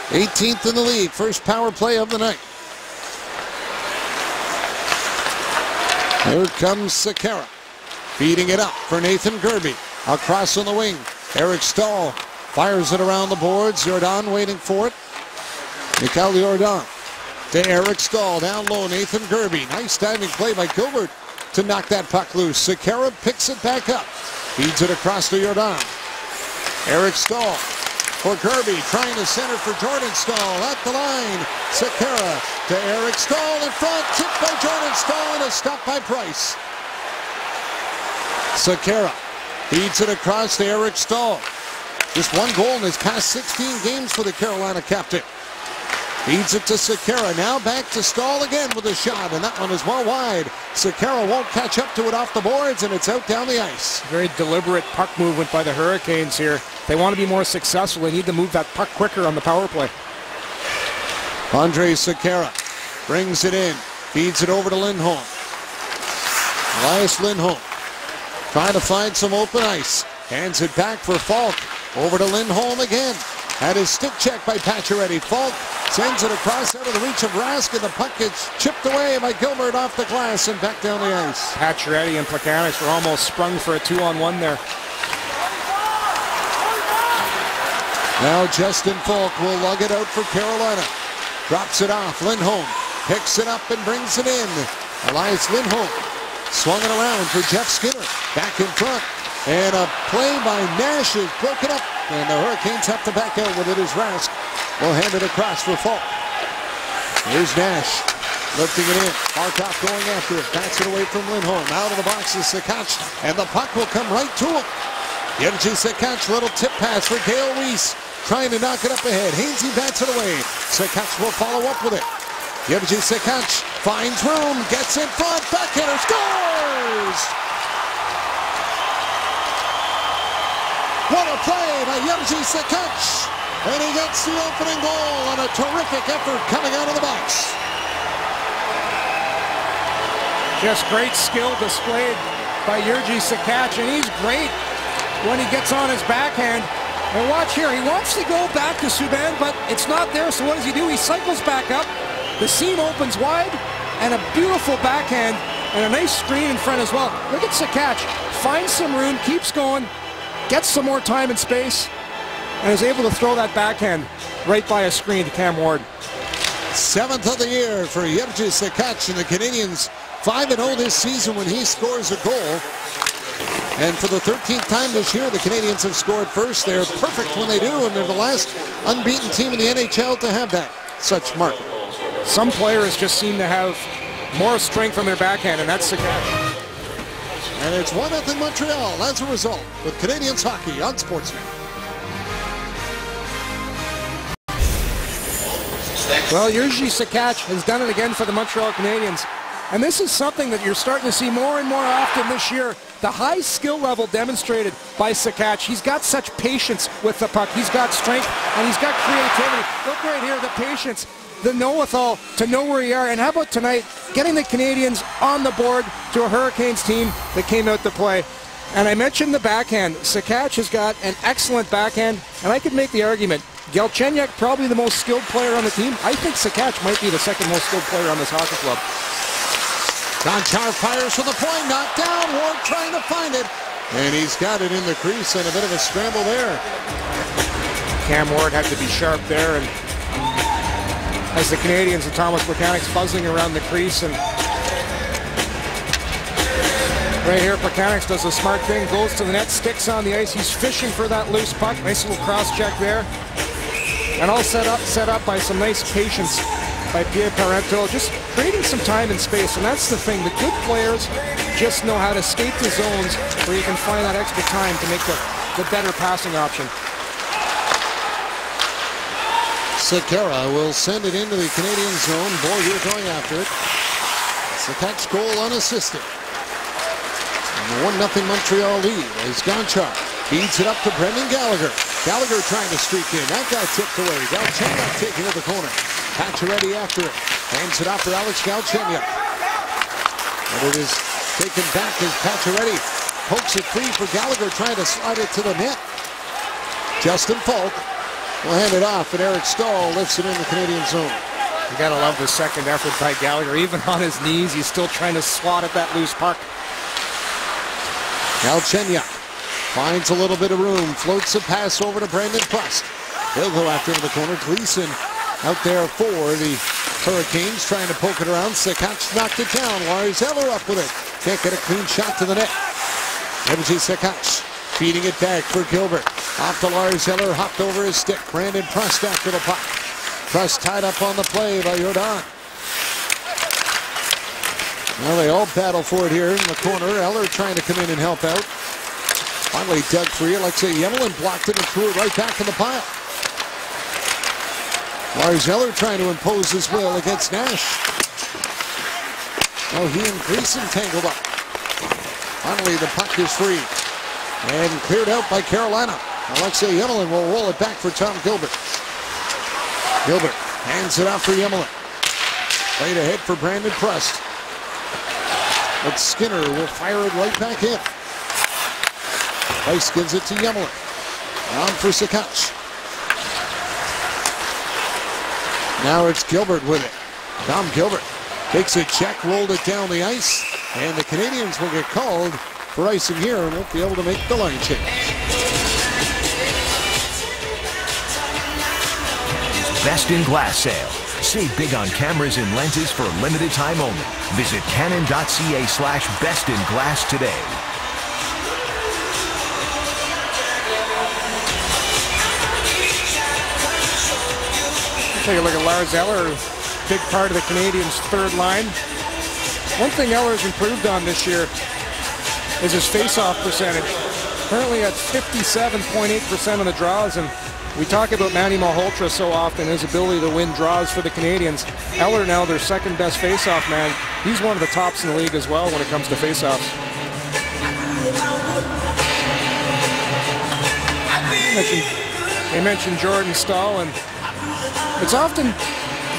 18th in the league, first power play of the night. Here comes Sekera, feeding it up for Nathan Gerbe. Across on the wing, Eric Stahl fires it around the boards. Jordan waiting for it. Mikael Jordan to Eric Stahl, down low, Nathan Gerbe. Nice diving play by Gilbert to knock that puck loose. Sekera picks it back up, feeds it across to Jordan. Eric Stahl for Gerbe, trying to center for Jordan Stahl at the line. Sekera to Eric Stahl in front, tipped by Jordan Stahl and a stop by Price. Sekera feeds it across to Eric Stahl. Just one goal in his past 16 games for the Carolina captain. Feeds it to Sekera, now back to Stahl again with a shot, and that one is well wide. Sekera won't catch up to it off the boards, and it's out down the ice. Very deliberate puck movement by the Hurricanes here. They want to be more successful. They need to move that puck quicker on the power play. Andre Sekera brings it in, feeds it over to Lindholm. Elias Lindholm trying to find some open ice. Hands it back for Falk. Over to Lindholm again. Had his stick checked by Pacioretty. Falk sends it across out of the reach of Rask, and the puck gets chipped away by Gilbert off the glass and back down the ice. Pacioretty and Plekanec were almost sprung for a 2-on-1 there. Now Justin Falk will lug it out for Carolina. Drops it off. Lindholm picks it up and brings it in. Elias Lindholm swung it around for Jeff Skinner. Back in front. And a play by Nash is broken up. And the Hurricanes have to back out with it as Rask will hand it across for Falk. Here's Nash lifting it in. Barkov going after it. Backs it away from Lindholm. Out of the box is Sekach. And the puck will come right to him. Yevgeny Sekach, little tip pass for Gale Weiss. Trying to knock it up ahead. Hainsey bats it away. Sekach will follow up with it. Yevgeny Sekach finds room. Gets in front. Backhander scores! What a play by Yevgeny Sekach. And he gets the opening goal on a terrific effort coming out of the box. Just great skill displayed by Yevgeny Sekach, and he's great when he gets on his backhand. And watch here, he wants to go back to Subban, but it's not there, so what does he do? He cycles back up, the seam opens wide, and a beautiful backhand, and a nice screen in front as well. Look at Sekach, finds some room, keeps going, gets some more time and space, and is able to throw that backhand right by a screen to Cam Ward. 7th of the year for Yevgeny Sekach, and the Canadians 5-0 this season when he scores a goal. And for the 13th time this year, the Canadians have scored first. They're perfect when they do, and they're the last unbeaten team in the NHL to have that such mark. Some players just seem to have more strength on their backhand, and that's Sekach. And it's 1-0 Montreal as a result with Canadians hockey on Sportsnet. Well, Yevgeny Sekach has done it again for the Montreal Canadiens. And this is something that you're starting to see more and more often this year. The high skill level demonstrated by Sekach. He's got such patience with the puck. He's got strength and he's got creativity. Look right here, the patience, the know-with-all to know where you are. And how about tonight, getting the Canadians on the board to a Hurricanes team that came out to play. And I mentioned the backhand. Sekach has got an excellent backhand, and I could make the argument. Galchenyuk, probably the most skilled player on the team. I think Sekach might be the second most skilled player on this hockey club. Gonchar fires for the point, knocked down. Ward trying to find it, and he's got it in the crease, and a bit of a scramble there. Cam Ward had to be sharp there, and as the Canadians and Thomas Plekanec's buzzing around the crease, and right here, Plekanec does a smart thing, goes to the net, sticks on the ice. He's fishing for that loose puck. Nice little cross check there, and all set up by some nice patience by Pierre Parento, just creating some time and space. And that's the thing, the good players just know how to skate the zones where you can find that extra time to make the better passing option. Sekera will send it into the Canadian zone. Beaulieu going after it. Sakatch goal unassisted. And the 1-0 Montreal lead as Gonchar feeds it up to Brendan Gallagher. Gallagher trying to streak in. That got tipped away. Galchenyuk taking to the corner. Pacioretty after it. Hands it off for Alex Galchenyuk. But it is taken back as Pacioretty pokes it free for Gallagher, trying to slide it to the net. Justin Falk will hand it off, and Eric Stahl lifts it in the Canadian zone. You gotta love the second effort by Gallagher. Even on his knees, he's still trying to swat at that loose puck. Galchenyuk finds a little bit of room, floats a pass over to Brandon Prust. He'll go after him in the corner. Gleason out there for the Hurricanes, trying to poke it around. Sakatch knocked it down. Lars Eller up with it. Can't get a clean shot to the net. MJ Sakatch feeding it back for Gilbert. Off to Lars Eller, hopped over his stick. Brandon Prust after the puck. Prust tied up on the play by Jordan. Well, they all battle for it here in the corner. Eller trying to come in and help out. Finally dug free. Alexei Yemelin blocked it and threw it right back in the pile. Lars Eller trying to impose his will against Nash. Oh, he and Gleason tangled up. Finally, the puck is free and cleared out by Carolina. Alexei Yemelin will roll it back for Tom Gilbert. Gilbert hands it off for Yemelin. Played ahead for Brandon Prust. But Skinner will fire it right back in. Price gives it to Yemelin. On for Sakatch. Now it's Gilbert with it. Tom Gilbert takes a check, rolled it down the ice, and the Canadians will get called for icing here and won't be able to make the line change. Best in Glass sale. Save big on cameras and lenses for a limited time only. Visit canon.ca/bestinglass today. Take a look at Lars Eller, big part of the Canadians' third line. One thing Eller's improved on this year is his face-off percentage. Currently at 57.8% of the draws, and we talk about Manny Malhotra so often, his ability to win draws for the Canadians. Eller now their second best face-off man. He's one of the tops in the league as well when it comes to face-offs. They mentioned Jordan Stahl, and it's often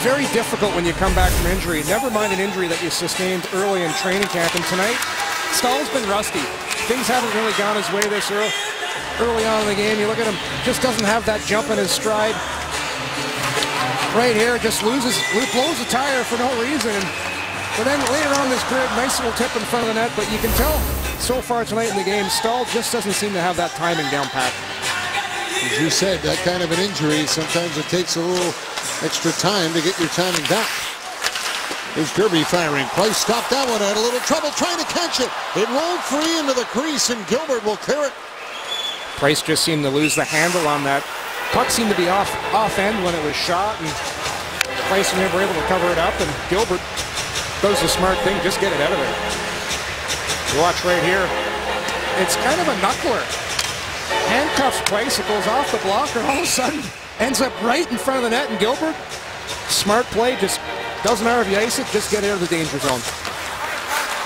very difficult when you come back from injury. Never mind an injury that you sustained early in training camp. And tonight, Stahl's been rusty. Things haven't really gone his way this early on in the game. You look at him, just doesn't have that jump in his stride. Right here, just blows a tire for no reason. But then later on this grid, nice little tip in front of the net. But you can tell so far tonight in the game, Stahl just doesn't seem to have that timing down pat. As you said, that kind of an injury, sometimes it takes a little extra time to get your timing back. Here's Kirby firing. Price stopped that one. Had a little trouble trying to catch it. It rolled free into the crease, and Gilbert will clear it. Price just seemed to lose the handle on that. Puck seemed to be off end when it was shot, and Price was never able to cover it up, and Gilbert does the smart thing, just get it out of there. Watch right here. It's kind of a knuckler. Handcuffs Price, it goes off the blocker, all of a sudden ends up right in front of the net, and Gilbert, smart play, just doesn't matter if you ice it, just get out of the danger zone.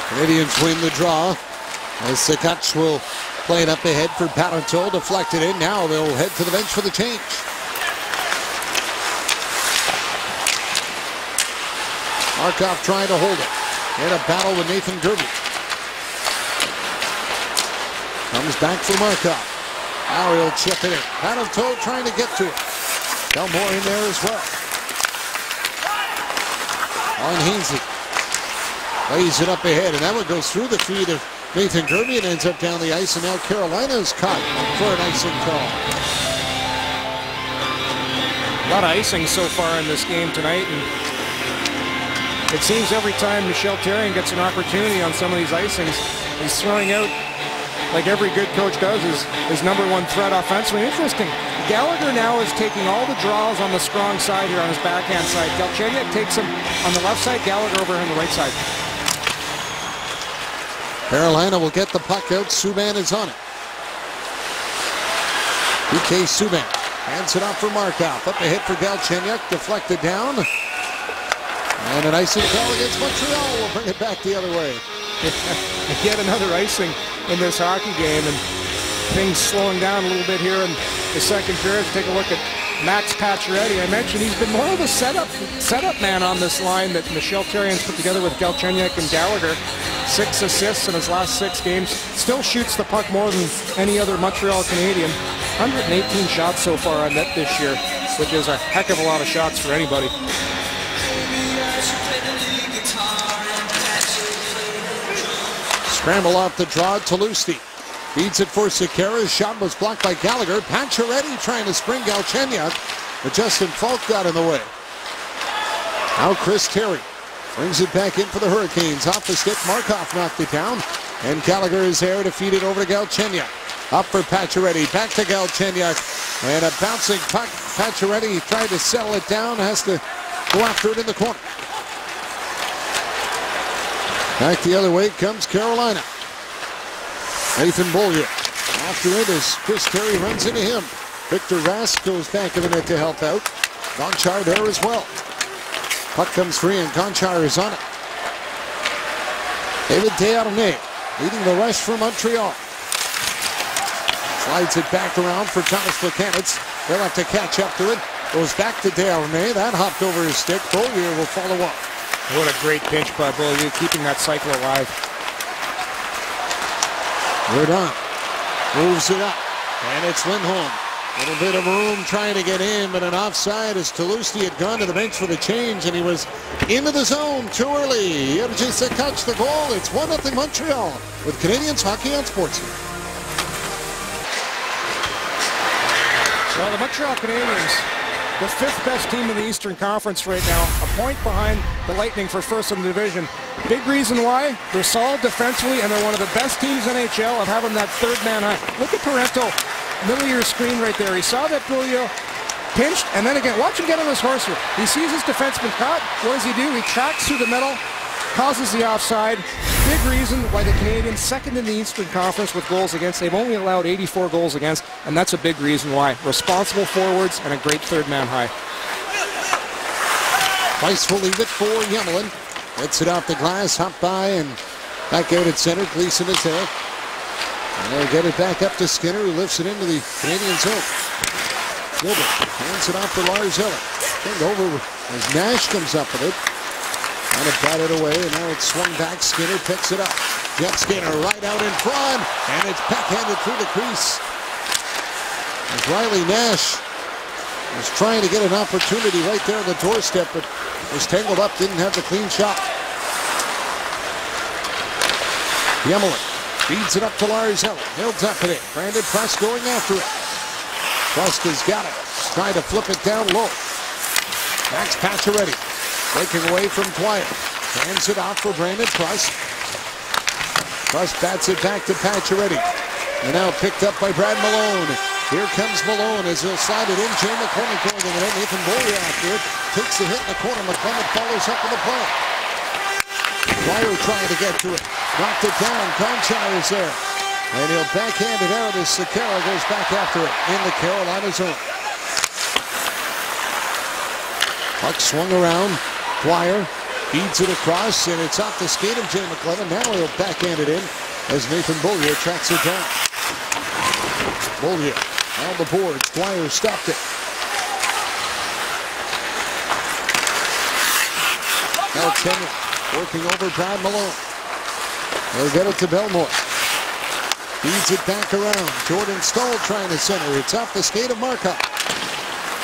Canadians win the draw as Sakatch will play it up ahead for Parenteau, deflected in. Now they'll head to the bench for the change. Markov trying to hold it. In a battle with Nathan Gerby. Comes back for Markov. Now he'll chip it in. Parenteau trying to get to it. Delmore in there as well. On Hainsey. Lays it up ahead, and that one goes through the feet of Nathan Gerby and ends up down the ice, and now Carolina's caught for an icing call. A lot of icing so far in this game tonight, and it seems every time Michel Therrien gets an opportunity on some of these icings, he's throwing out, like every good coach does, his number one threat offensively. Interesting. Gallagher now is taking all the draws on the strong side here on his backhand side. Galchenyuk takes him on the left side, Gallagher over on the right side. Carolina will get the puck out. Subban is on it. PK Subban Hands it off for Markov. Up ahead for Galchenyuk. Deflected down. And an icing call against Montreal will bring it back the other way. Yet another icing in this hockey game, and things slowing down a little bit here in the second period. Take a look at Max Pacioretty. I mentioned he's been more of a setup man on this line that Michel Therrien's put together with Galchenyuk and Gallagher. 6 assists in his last 6 games. Still shoots the puck more than any other Montreal Canadian. 118 shots so far on net this year, which is a heck of a lot of shots for anybody. Scramble off the draw, Toulouse. Feeds it for Sekera. Shot was blocked by Gallagher. Pacioretty trying to spring Galchenyuk, but Justin Falk got in the way. Now Chris Terry brings it back in for the Hurricanes. Off the stick, Markov knocked it down, and Gallagher is there to feed it over to Galchenyuk. Up for Pacioretty, back to Galchenyuk, and a bouncing puck. Pacioretty tried to settle it down, has to go after it in the corner. Back the other way comes Carolina. Nathan Beaulieu after it as Chris Terry runs into him. Victor Rask goes back of the net to help out. Gonchar there as well. Puck comes free and Gonchar is on it. David Desharnais leading the rush for Montreal. Slides it back around for Thomas Plekanec. They'll have to catch up to it. Goes back to Desharnais. That hopped over his stick. Beaulieu will follow up. What a great pinch by Beaulieu, keeping that cycle alive. Verdun moves it up, and it's Lindholm. A little bit of room trying to get in, but an offside as Toulouse had gone to the bench for the change, and he was into the zone too early. Jerzy Sekera the goal. It's 1-0 Montreal with Canadians Hockey on Sportsnet. Well, the Montreal Canadiens, the 5th best team in the Eastern Conference right now, a point behind the Lightning for first in the division. Big reason why, they're solid defensively, and they're one of the best teams in NHL of having that 3rd man high. Look at Parento, middle of your screen right there. He saw that Beaulieu pinched, and then again, watch him get on his horse here. He sees his defenseman caught. What does he do? He tracks through the middle, causes the offside. Big reason why the Canadiens, 2nd in the Eastern Conference with goals against. They've only allowed 84 goals against, and that's a big reason why. Responsible forwards and a great 3rd man high. Price will leave it for Yemelin. Gets it off the glass, hop by, and back out at center. Gleason is there. And they'll get it back up to Skinner, who lifts it into the Canadian zone. Gilbert hands it off to Lars Eller. Turned over as Nash comes up with it. And it batted away, and now it's swung back. Skinner picks it up. Jeff Skinner right out in front, and it's backhanded through the crease. As Riley Nash was trying to get an opportunity right there on the doorstep, but was tangled up, didn't have the clean shot. Yemelin feeds it up to Lars Eller. He'll tap it in. Brandon Prust going after it. Prust has got it. Trying to flip it down low. Max Pacioretty breaking away from Dwyer. Hands it off for Brandon Prust. Prust bats it back to Pacioretty. And now picked up by Brad Malone. Here comes Malone as he'll slide it in. Jay McCormick going to the net. Nathan Beaulieu after it. Takes the hit in the corner. McCormick follows up with the play. Dwyer trying to get to it. Knocked it down. Gonchar is there. And he'll backhand it out as Sekera goes back after it in the Carolina zone. Puck swung around. Dwyer feeds it across, and it's off the skate of Jay McClellan. Now he'll backhand it in as Nathan Beaulieu tracks it down. Beaulieu on the boards. Dwyer stopped it. Now Kenyon working over Brad Malone. They'll get it to Belmore. Feeds it back around. Jordan Staal trying to center. It's off the skate of Markov.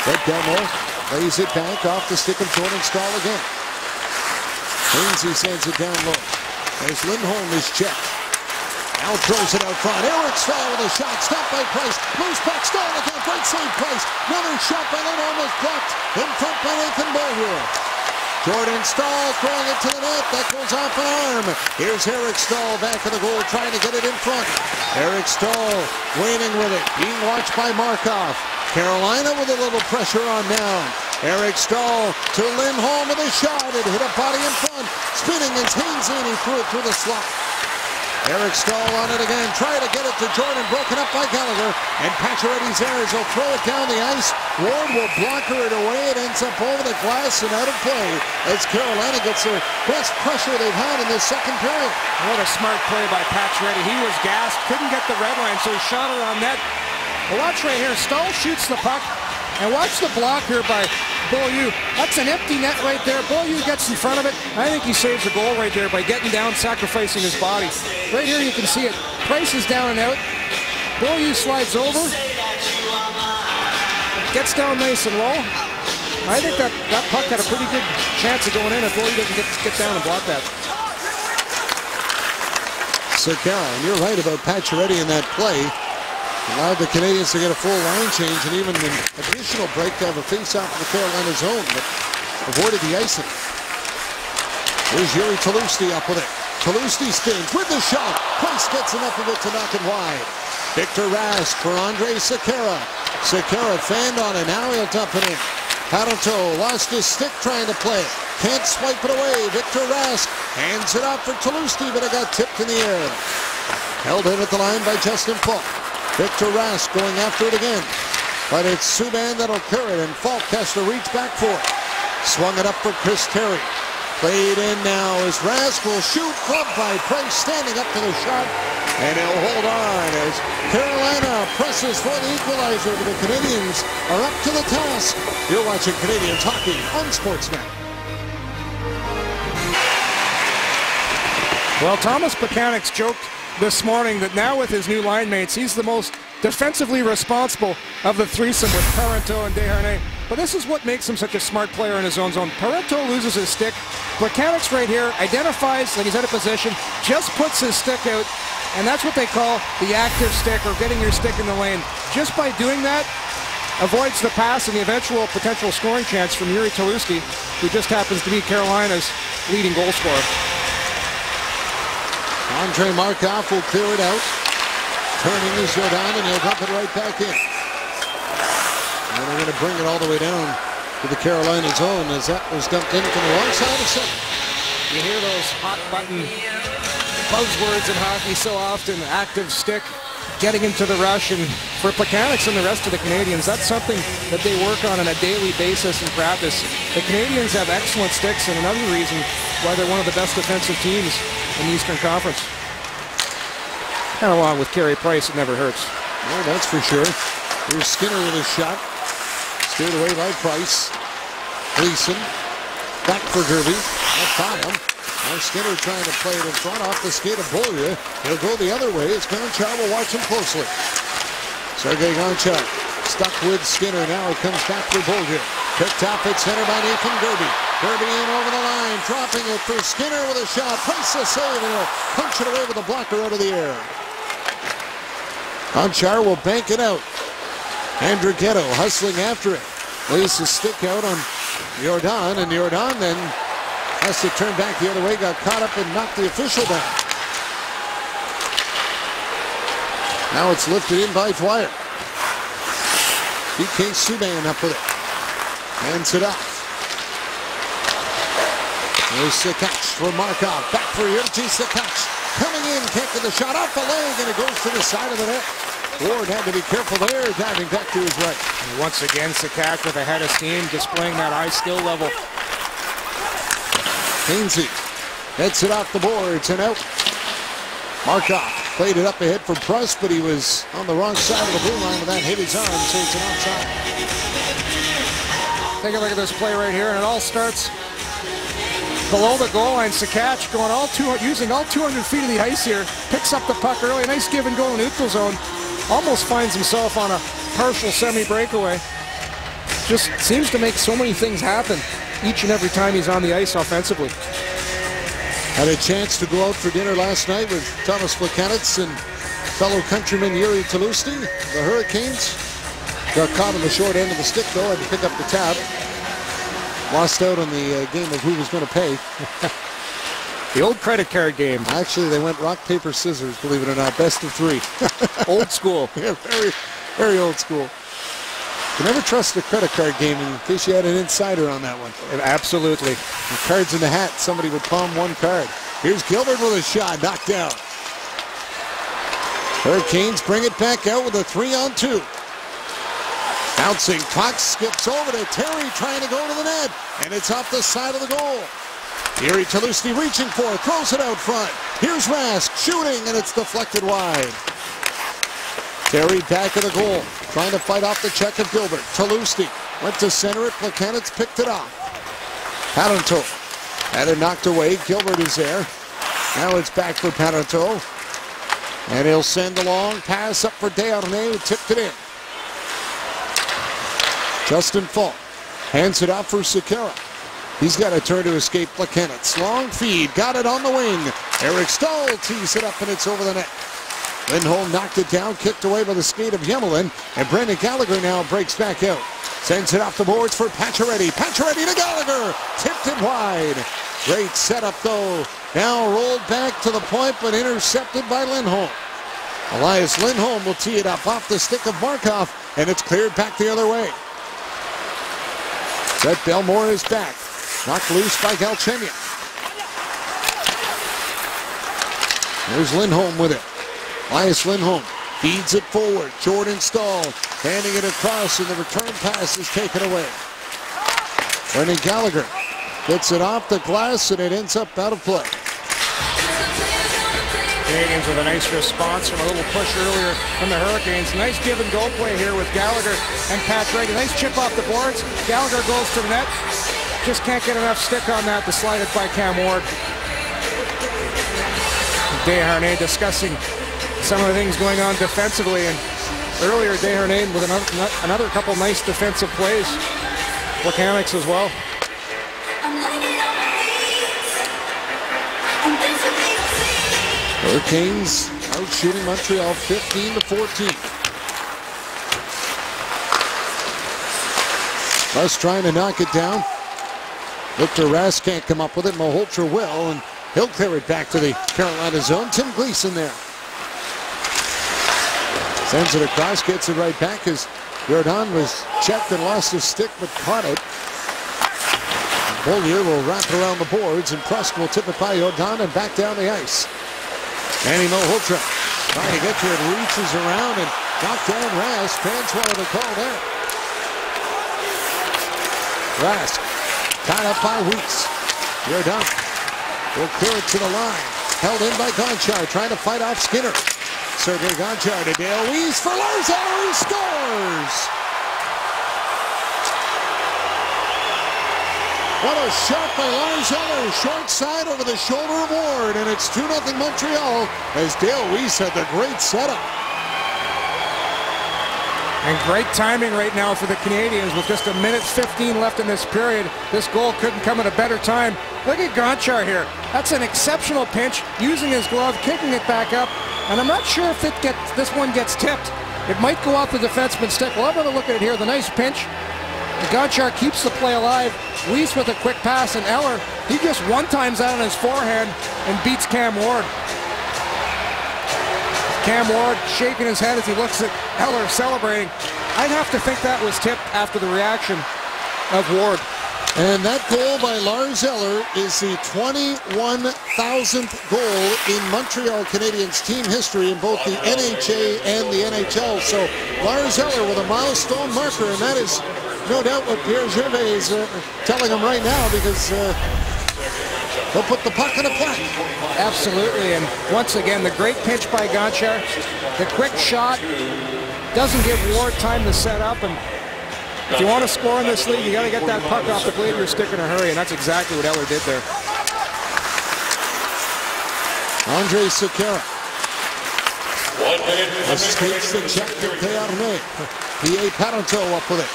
But Belmore lays it back off the stick of Jordan Staal again. Lindsay sends it down low as Lindholm is checked. Now throws it out front. Eric Staal with a shot. Stopped by Price. Loose puck. Staal again. Great save, Price. Another shot by Lindholm is blocked. In front by Nathan Beaulieu. Jordan Staal throwing it to the net. That goes off an arm. Here's Eric Staal back of the goal trying to get it in front. Eric Staal waiting with it. Being watched by Markov. Carolina with a little pressure on now. Eric Staal to Lindholm with a shot. It hit a body in front. Spinning as Hainsey, and he threw it through the slot. Eric Stahl on it again. Try to get it to Jordan. Broken up by Gallagher. And Pacioretty's there as he'll throw it down the ice. Ward will blocker it away. It ends up over the glass and out of play as Carolina gets their best pressure they've had in this second period. What a smart play by Pacioretty. He was gassed. Couldn't get the red line, so he shot it on net. Well, watch right here. Stahl shoots the puck. And watch the block here by Beaulieu. That's an empty net right there. Beaulieu gets in front of it. I think he saves the goal right there by getting down, sacrificing his body. Right here you can see it. Price is down and out. Beaulieu slides over. Gets down nice and low. I think that puck had a pretty good chance of going in if Beaulieu doesn't get down and block that. Sekera, and you're right about Pacioretty in that play. Allowed the Canadians to get a full line change and even an additional break to have a face-off in the Carolina zone, but avoided the icing. Here's Yuri Tlusty up with it. Tlusty spins with the shot. Price gets enough of it to knock it wide. Victor Rask for Andrej Sekera. Sekera fanned on it. Now he'll dump it in. Parenteau lost his stick trying to play it. Can't swipe it away. Victor Rask hands it off for Tlusty, but it got tipped in the air. Held in at the line by Justin Falk. Victor Rask going after it again. But it's Subban that'll clear it, and Falk has to reach back for it. Swung it up for Chris Terry. Played in now as Rask will shoot. Clubbed by Price, standing up to the shot. And he'll hold on as Carolina presses for the equalizer. But the Canadians are up to the task. You're watching Canadians hockey on Sportsnet. Well, Thomas Plekanec joked this morning that now with his new line mates, he's the most defensively responsible of the threesome with Parenteau and Desharnais. But this is what makes him such a smart player in his own zone. Parenteau loses his stick. Plekanec right here identifies that he's out of position, just puts his stick out, and that's what they call the active stick, or getting your stick in the lane. Just by doing that, avoids the pass and the eventual potential scoring chance from Yuri Tlusty, who just happens to be Carolina's leading goal scorer. Andrei Markov will clear it out. Turning is Jordan, and he'll dump it right back in. And they're going to bring it all the way down to the Carolina zone as that was dumped in from the wrong side of center. You hear those hot button buzzwords in hockey so often. Active stick, getting into the rush, and for Plekanec and the rest of the Canadians, that's something that they work on a daily basis in practice. The Canadians have excellent sticks, and another reason why they're one of the best defensive teams in the Eastern Conference. And along with Carey Price, it never hurts. Well, that's for sure. Here's Skinner with a shot. Steered away by Price. Gleason. Back for Gerby. That found him. Now Skinner trying to play it in front off the skate of Beaulieu. He'll go the other way as Gonchar will watch him closely. Sergei Gonchar stuck with Skinner. Now it comes back for Beaulieu. Picked off at center by Nathan Gerby. Gerby in over the line, dropping it for Skinner with a shot. Price a save, and he'll punch it away with a blocker out of the air. Gonchar will bank it out. Andrighetto hustling after it. Lays his stick out on Jordan, and Jordan then has to turn back the other way. Got caught up and knocked the official down. Now it's lifted in by Dwyer. PK Subban up with it. Hands it off. There's Sekera for Markov. Back for Jurji Sekera. Coming in, can't get the shot off the leg, and it goes to the side of the net. Ward had to be careful there, diving back to his right. And once again, Sekera with a head of steam, displaying that high skill level. Hainsey gets it off the boards and out. Markov played it up ahead for Price, but he was on the wrong side of the blue line when that hit his arm, so it's an outside. Take a look at this play right here, and it all starts below the goal line. Sekera going using all 200 feet of the ice here. Picks up the puck early. Nice give and go in neutral zone. Almost finds himself on a partial semi-breakaway. Just seems to make so many things happen each and every time he's on the ice offensively. Had a chance to go out for dinner last night with Thomas Plekanec and fellow countryman Yuri Tlusty. The Hurricanes got caught on the short end of the stick, though, had to pick up the tab. Lost out on the game of who was going to pay. The old credit card game. Actually, they went rock, paper, scissors, believe it or not. Best of three. Old school. Yeah, very, very old school. You never trust the credit card game in case you had an insider on that one. Absolutely. The cards in the hat, somebody would palm one card. Here's Gilbert with a shot, knocked down. Hurricanes bring it back out with a 3-on-2. Bouncing puck skips over to Terry trying to go to the net, and it's off the side of the goal. Erie Talusti reaching for it, throws it out front. Here's Rask shooting, and it's deflected wide. Terry back of the goal, trying to fight off the check of Gilbert. Talusti went to center it, Plekanec picked it off. Parenteau had it knocked away, Gilbert is there. Now it's back for Parenteau. And he'll send a long pass up for Desharnais, who tipped it in. Justin Falk hands it off for Sekera. He's got a turn to escape Plekanec. Long feed, got it on the wing. Eric Stahl tees it up, and it's over the net. Lindholm knocked it down, kicked away by the skate of Yemelin, and Brendan Gallagher now breaks back out. Sends it off the boards for Pacioretty. Pacioretty to Gallagher, tipped it wide. Great setup though. Now rolled back to the point, but intercepted by Lindholm. Elias Lindholm will tee it up off the stick of Markov, and it's cleared back the other way. Brett Belmore is back. Knocked loose by Galchenyuk. There's Lindholm with it. Elias Lindholm feeds it forward. Jordan Stahl handing it across, and the return pass is taken away. Brendan Gallagher gets it off the glass, and it ends up out of play. Canadians with a nice response from a little push earlier from the Hurricanes. Nice give and go play here with Gallagher and Pacioretty. Nice chip off the boards. Gallagher goes to the net. Just can't get enough stick on that to slide it by Cam Ward. Desharnais discussing some of the things going on defensively, and earlier Desharnais with another couple nice defensive plays. Plekanec as well. Hurricanes out shooting Montreal 15-14. Russ trying to knock it down. Victor Rask can't come up with it. Malhotra will, and he'll clear it back to the Carolina zone. Tim Gleason there. Sends it across, gets it right back as Jordan was checked and lost his stick, but caught it. Beaulieu will wrap it around the boards, and Prusk will tip it by Jordan and back down the ice. Manny Malhotra trying to get to it, reaches around and knocked down Rask. Fans wanted the call there. Rask tied up by Weeks. Jordan will clear it to the line. Held in by Gonchar, trying to fight off Skinner. Sergei Gonchar to Dale Weiss for Lars Eller, who scores! What a shot by Lars Eller, short side over the shoulder of Ward, and it's 2-0 Montreal as Dale Weiss had the great setup. And great timing right now for the Canadians with just 1:15 left in this period. This goal couldn't come at a better time. Look at Gonchar here. That's an exceptional pinch, using his glove, kicking it back up, and I'm not sure if this one gets tipped. It might go off the defenseman's stick. We'll have a look at it here. The nice pinch. Gonchar keeps the play alive. Weiss with a quick pass, and Eller, he just one-times out on his forehand and beats Cam Ward. Cam Ward shaking his head as he looks at Eller celebrating. I'd have to think that was tipped after the reaction of Ward. And that goal by Lars Eller is the 21,000th goal in Montreal Canadiens team history in both the NHA and the NHL. So Lars Eller with a milestone marker, and that is no doubt what Pierre Gervais is telling him right now, because he'll put the puck in a plaque. Absolutely, and once again, the great pitch by Gonchar. The quick shot doesn't give Ward time to set up, and if you want to score in this league, you got to get that puck off the blade of your stick in a hurry, and that's exactly what Eller did there. Andre Sekera escapes the check to Desharnais. P.A. Parenteau up with it.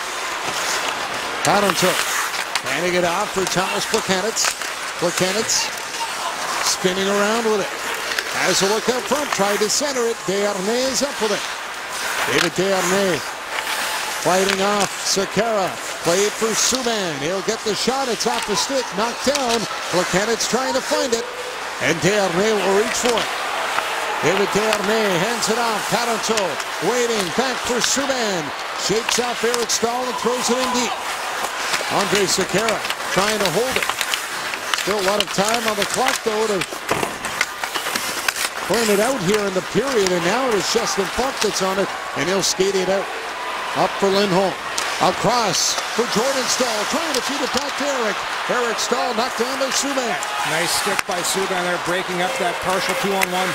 Parenteau handing it off for Thomas Plekanec. Plekanec spinning around with it. Has a look up front, tried to center it. Desharnais is up with it. David Desharnais fighting off Sekera. Played for Subban. He'll get the shot. It's off the stick. Knocked down. Plekanec trying to find it. And Desharnais will reach for it. David Desharnais hands it off. Parenteau waiting. Back for Subban. Shakes off Eric Stahl and throws it in deep. Andre Sekera trying to hold it. Still a lot of time on the clock, though, to burn it out here in the period, and now it is Justin Falk that's on it, and he'll skate it out. Up for Lindholm. Across for Jordan Staal, trying to feed it back to Eric. Eric Staal knocked down by Subban. Nice stick by Subban there, breaking up that partial 2-on-1.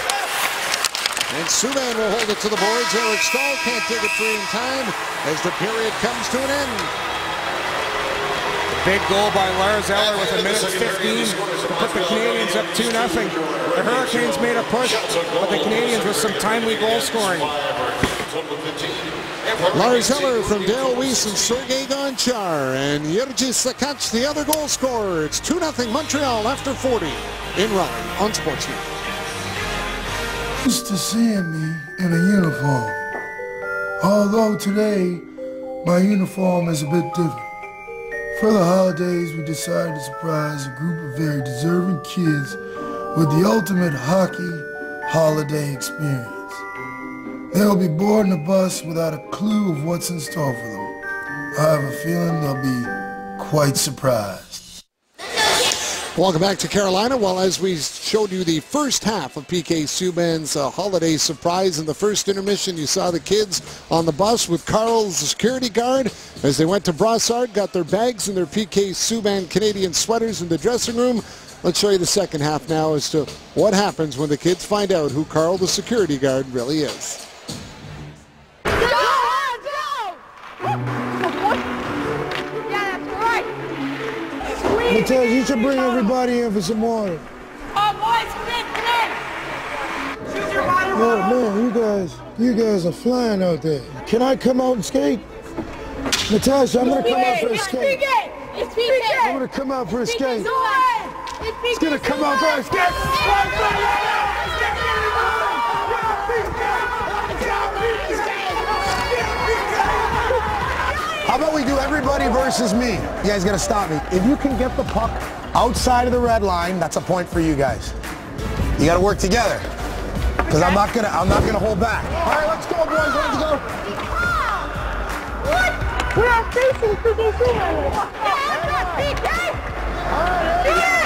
And Subban will hold it to the boards. Eric Staal can't take it free in time as the period comes to an end. Big goal by Lars Eller with 1:15 to put the Canadians up 2-0. The Hurricanes made a push, but the Canadians with some timely goal scoring. Lars Eller from Daryl Weiss and Sergei Gonchar, and Jerzy Sakach, the other goal scorer. It's 2-0 Montreal after 40 in Raleigh on Sportsnet. Used to seeing me in a uniform, although today my uniform is a bit different. For the holidays, we decided to surprise a group of very deserving kids with the ultimate hockey holiday experience. They'll be boarding a bus without a clue of what's in store for them. I have a feeling they'll be quite surprised. Welcome back to Carolina. Well, as we showed you the first half of PK Subban's holiday surprise in the first intermission, you saw the kids on the bus with Carl's security guard as they went to Brassard, got their bags and their PK Subban Canadian sweaters in the dressing room. Let's show you the second half now as to what happens when the kids find out who Carl the security guard really is. Matej, you should bring everybody in for some water. Oh, boys, come in. Choose your water Oh, man, you guys are flying out there. Can I come out and skate? Natasha, I'm going to come out for a skate. It's PK. I'm going to come out for a skate. It's going to come out for a skate. How about we do everybody versus me? You guys got to stop me. If you can get the puck outside of the red line, that's a point for you guys. You got to work together. Because I'm not gonna hold back. All right, let's go, boys. Let's go. What? We're not facing PK Subban.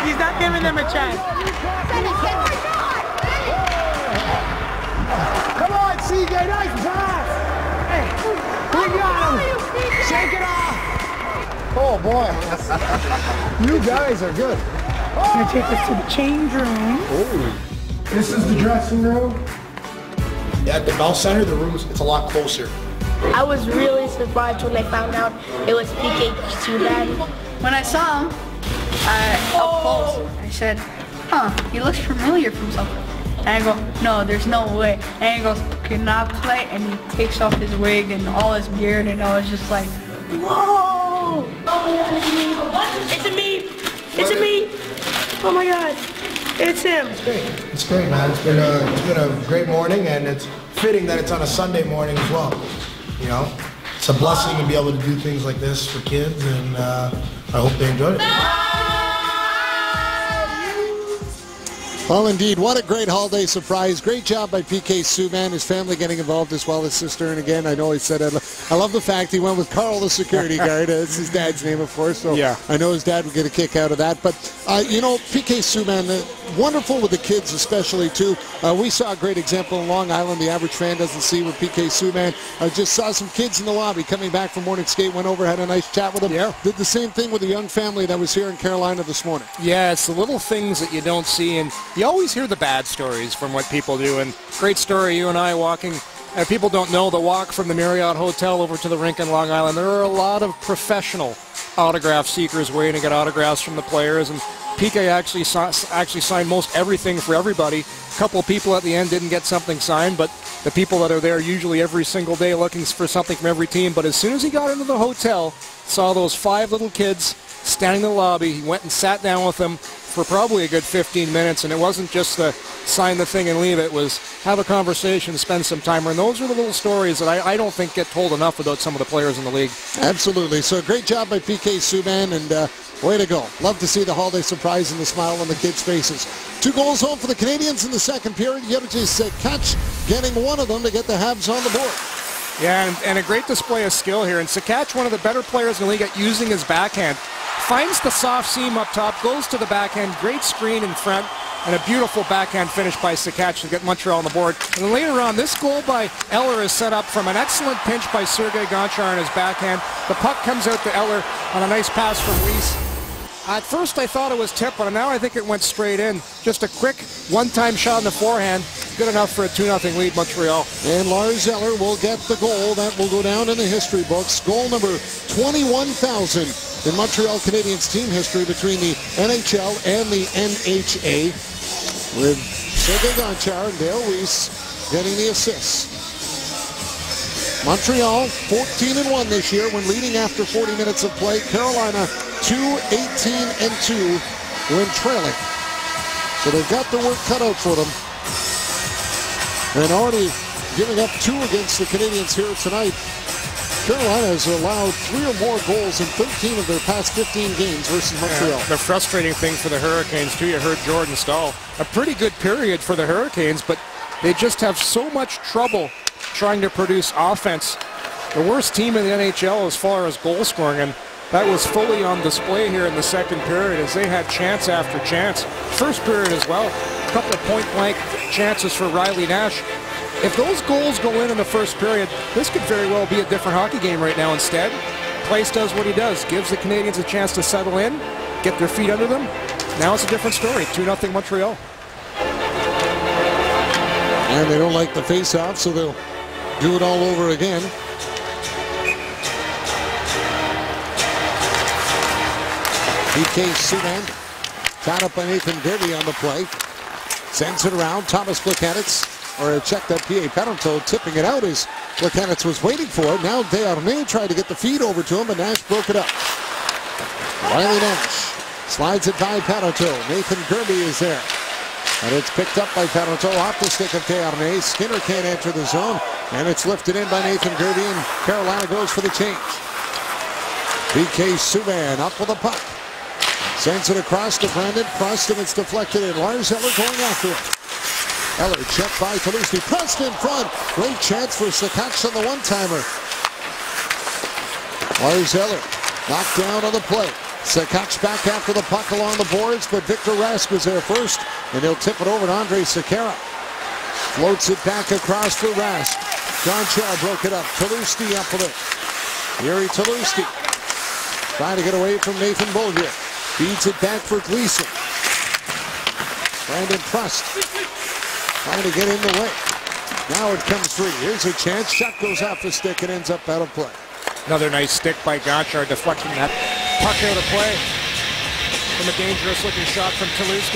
He's not giving them a chance. Come on, CJ, nice pass. Hey, we got him. Shake it off. Oh, boy. You guys are good. I'm gonna take us to the change room. Oh. This is the dressing room. Yeah, at the Bell Center, it's a lot closer. I was really surprised when I found out it was PK Subban. When I saw him up close, I said, huh, he looks familiar from something. And I go, no, there's no way. And he goes, can I play? And he takes off his wig and all his beard, and I was just like, whoa! It's a me! It's a me! Oh my God! It's him! It's great, man. It's been a great morning, and it's fitting that it's on a Sunday morning as well. You know, it's a blessing to be able to do things like this for kids, and I hope they enjoyed it. Well, indeed, what a great holiday surprise. Great job by PK Subban, his family getting involved as well, his sister. And again, I know he said, I love the fact he went with Carl, the security guard. It's his dad's name, of course, so yeah. I know his dad would get a kick out of that. But, you know, PK Subban, wonderful with the kids especially, too. We saw a great example in Long Island. The average fan doesn't see with PK Subban. I just saw some kids in the lobby coming back from morning skate, went over, had a nice chat with them. Yeah. Did the same thing with a young family that was here in Carolina this morning. Yeah, it's the little things that you don't see, and you always hear the bad stories from what people do. And great story, you and I walking. People don't know the walk from the Marriott Hotel over to the rink in Long Island. There are a lot of professional autograph seekers waiting to get autographs from the players, and PK actually signed most everything for everybody. A couple of people at the end didn't get something signed, but the people that are there usually every single day looking for something from every team. But as soon as he got into the hotel, saw those 5 little kids standing in the lobby, he went and sat down with them for probably a good 15 minutes, and it wasn't just the sign the thing and leave. It was have a conversation, spend some time. And those are the little stories that I don't think get told enough about some of the players in the league. Absolutely. So great job by PK Subban, and way to go. Love to see the holiday surprise and the smile on the kids' faces. 2 goals home for the Canadians in the second period. Jerzy Sakach getting one of them to get the Habs on the board. Yeah, and a great display of skill here. And Sakach, one of the better players in the league at using his backhand, finds the soft seam up top, goes to the backhand, great screen in front, And a beautiful backhand finish by Sakach to get Montreal on the board. And then later on, this goal by Eller is set up from an excellent pinch by Sergei Gonchar on his backhand. The puck comes out to Eller on a nice pass from Weiss. At first I thought it was tipped, but now I think it went straight in. Just a quick one-time shot in the forehand. Good enough for a 2-0 lead, Montreal. And Lars Eller will get the goal. That will go down in the history books. Goal number 21,000 in Montreal Canadiens team history between the NHL and the NHA, with Sergei Gonchar and Dale Weiss getting the assists. Montreal 14-1 this year when leading after 40 minutes of play. Carolina 2-18-2 when trailing. So they've got the work cut out for them. And already giving up 2 against the Canadiens here tonight. Carolina has allowed 3 or more goals in 13 of their past 15 games versus Montreal. The frustrating thing for the Hurricanes, too, you heard Jordan Staal. A pretty good period for the Hurricanes, but they just have so much trouble trying to produce offense. The worst team in the NHL as far as goal scoring, and that was fully on display here in the second period as they had chance after chance. First period as well, a couple of point-blank chances for Riley Nash. If those goals go in the first period, this could very well be a different hockey game right now. Instead, Price does what he does, gives the Canadiens a chance to settle in, get their feet under them. Now it's a different story, 2-0 Montreal. And they don't like the face-off, so they'll do it all over again. PK Subban, tied up by Nathan Gerbe on the play. Sends it around, Thomas Plekanec. Or check that P.A. Parenteau tipping it out as Plekanec was waiting for it. Now Desharnais tried to get the feed over to him, but Nash broke it up. Riley Nash slides it by Parenteau. Nathan Gerbe is there. And it's picked up by Parenteau off the stick of Desharnais. Skinner can't enter the zone. And it's lifted in by Nathan Gerbe, and Carolina goes for the change. PK Subban up with the puck. Sends it across to Brandon Prust, and it's deflected in. Lars Eller going after it. Eller checked by Toulouse. Pressed in front. Great chance for Sakach on the one-timer. Lars Eller knocked down on the play. Sakach back after the puck along the boards, but Victor Rask was there first, and he'll tip it over to Andrej Sekera. Floats it back across for Rask. Gonchar broke it up. Toulouse up with it. Yuri Toulouse trying to get away from Nathan Beaulieu. Feeds it back for Gleason. Brandon Prust trying to get in the way. Now it comes free. Here's a chance. Shot goes off the stick and ends up out of play. Another nice stick by Gonchar, deflecting that puck out of play from a dangerous looking shot from Toulouse.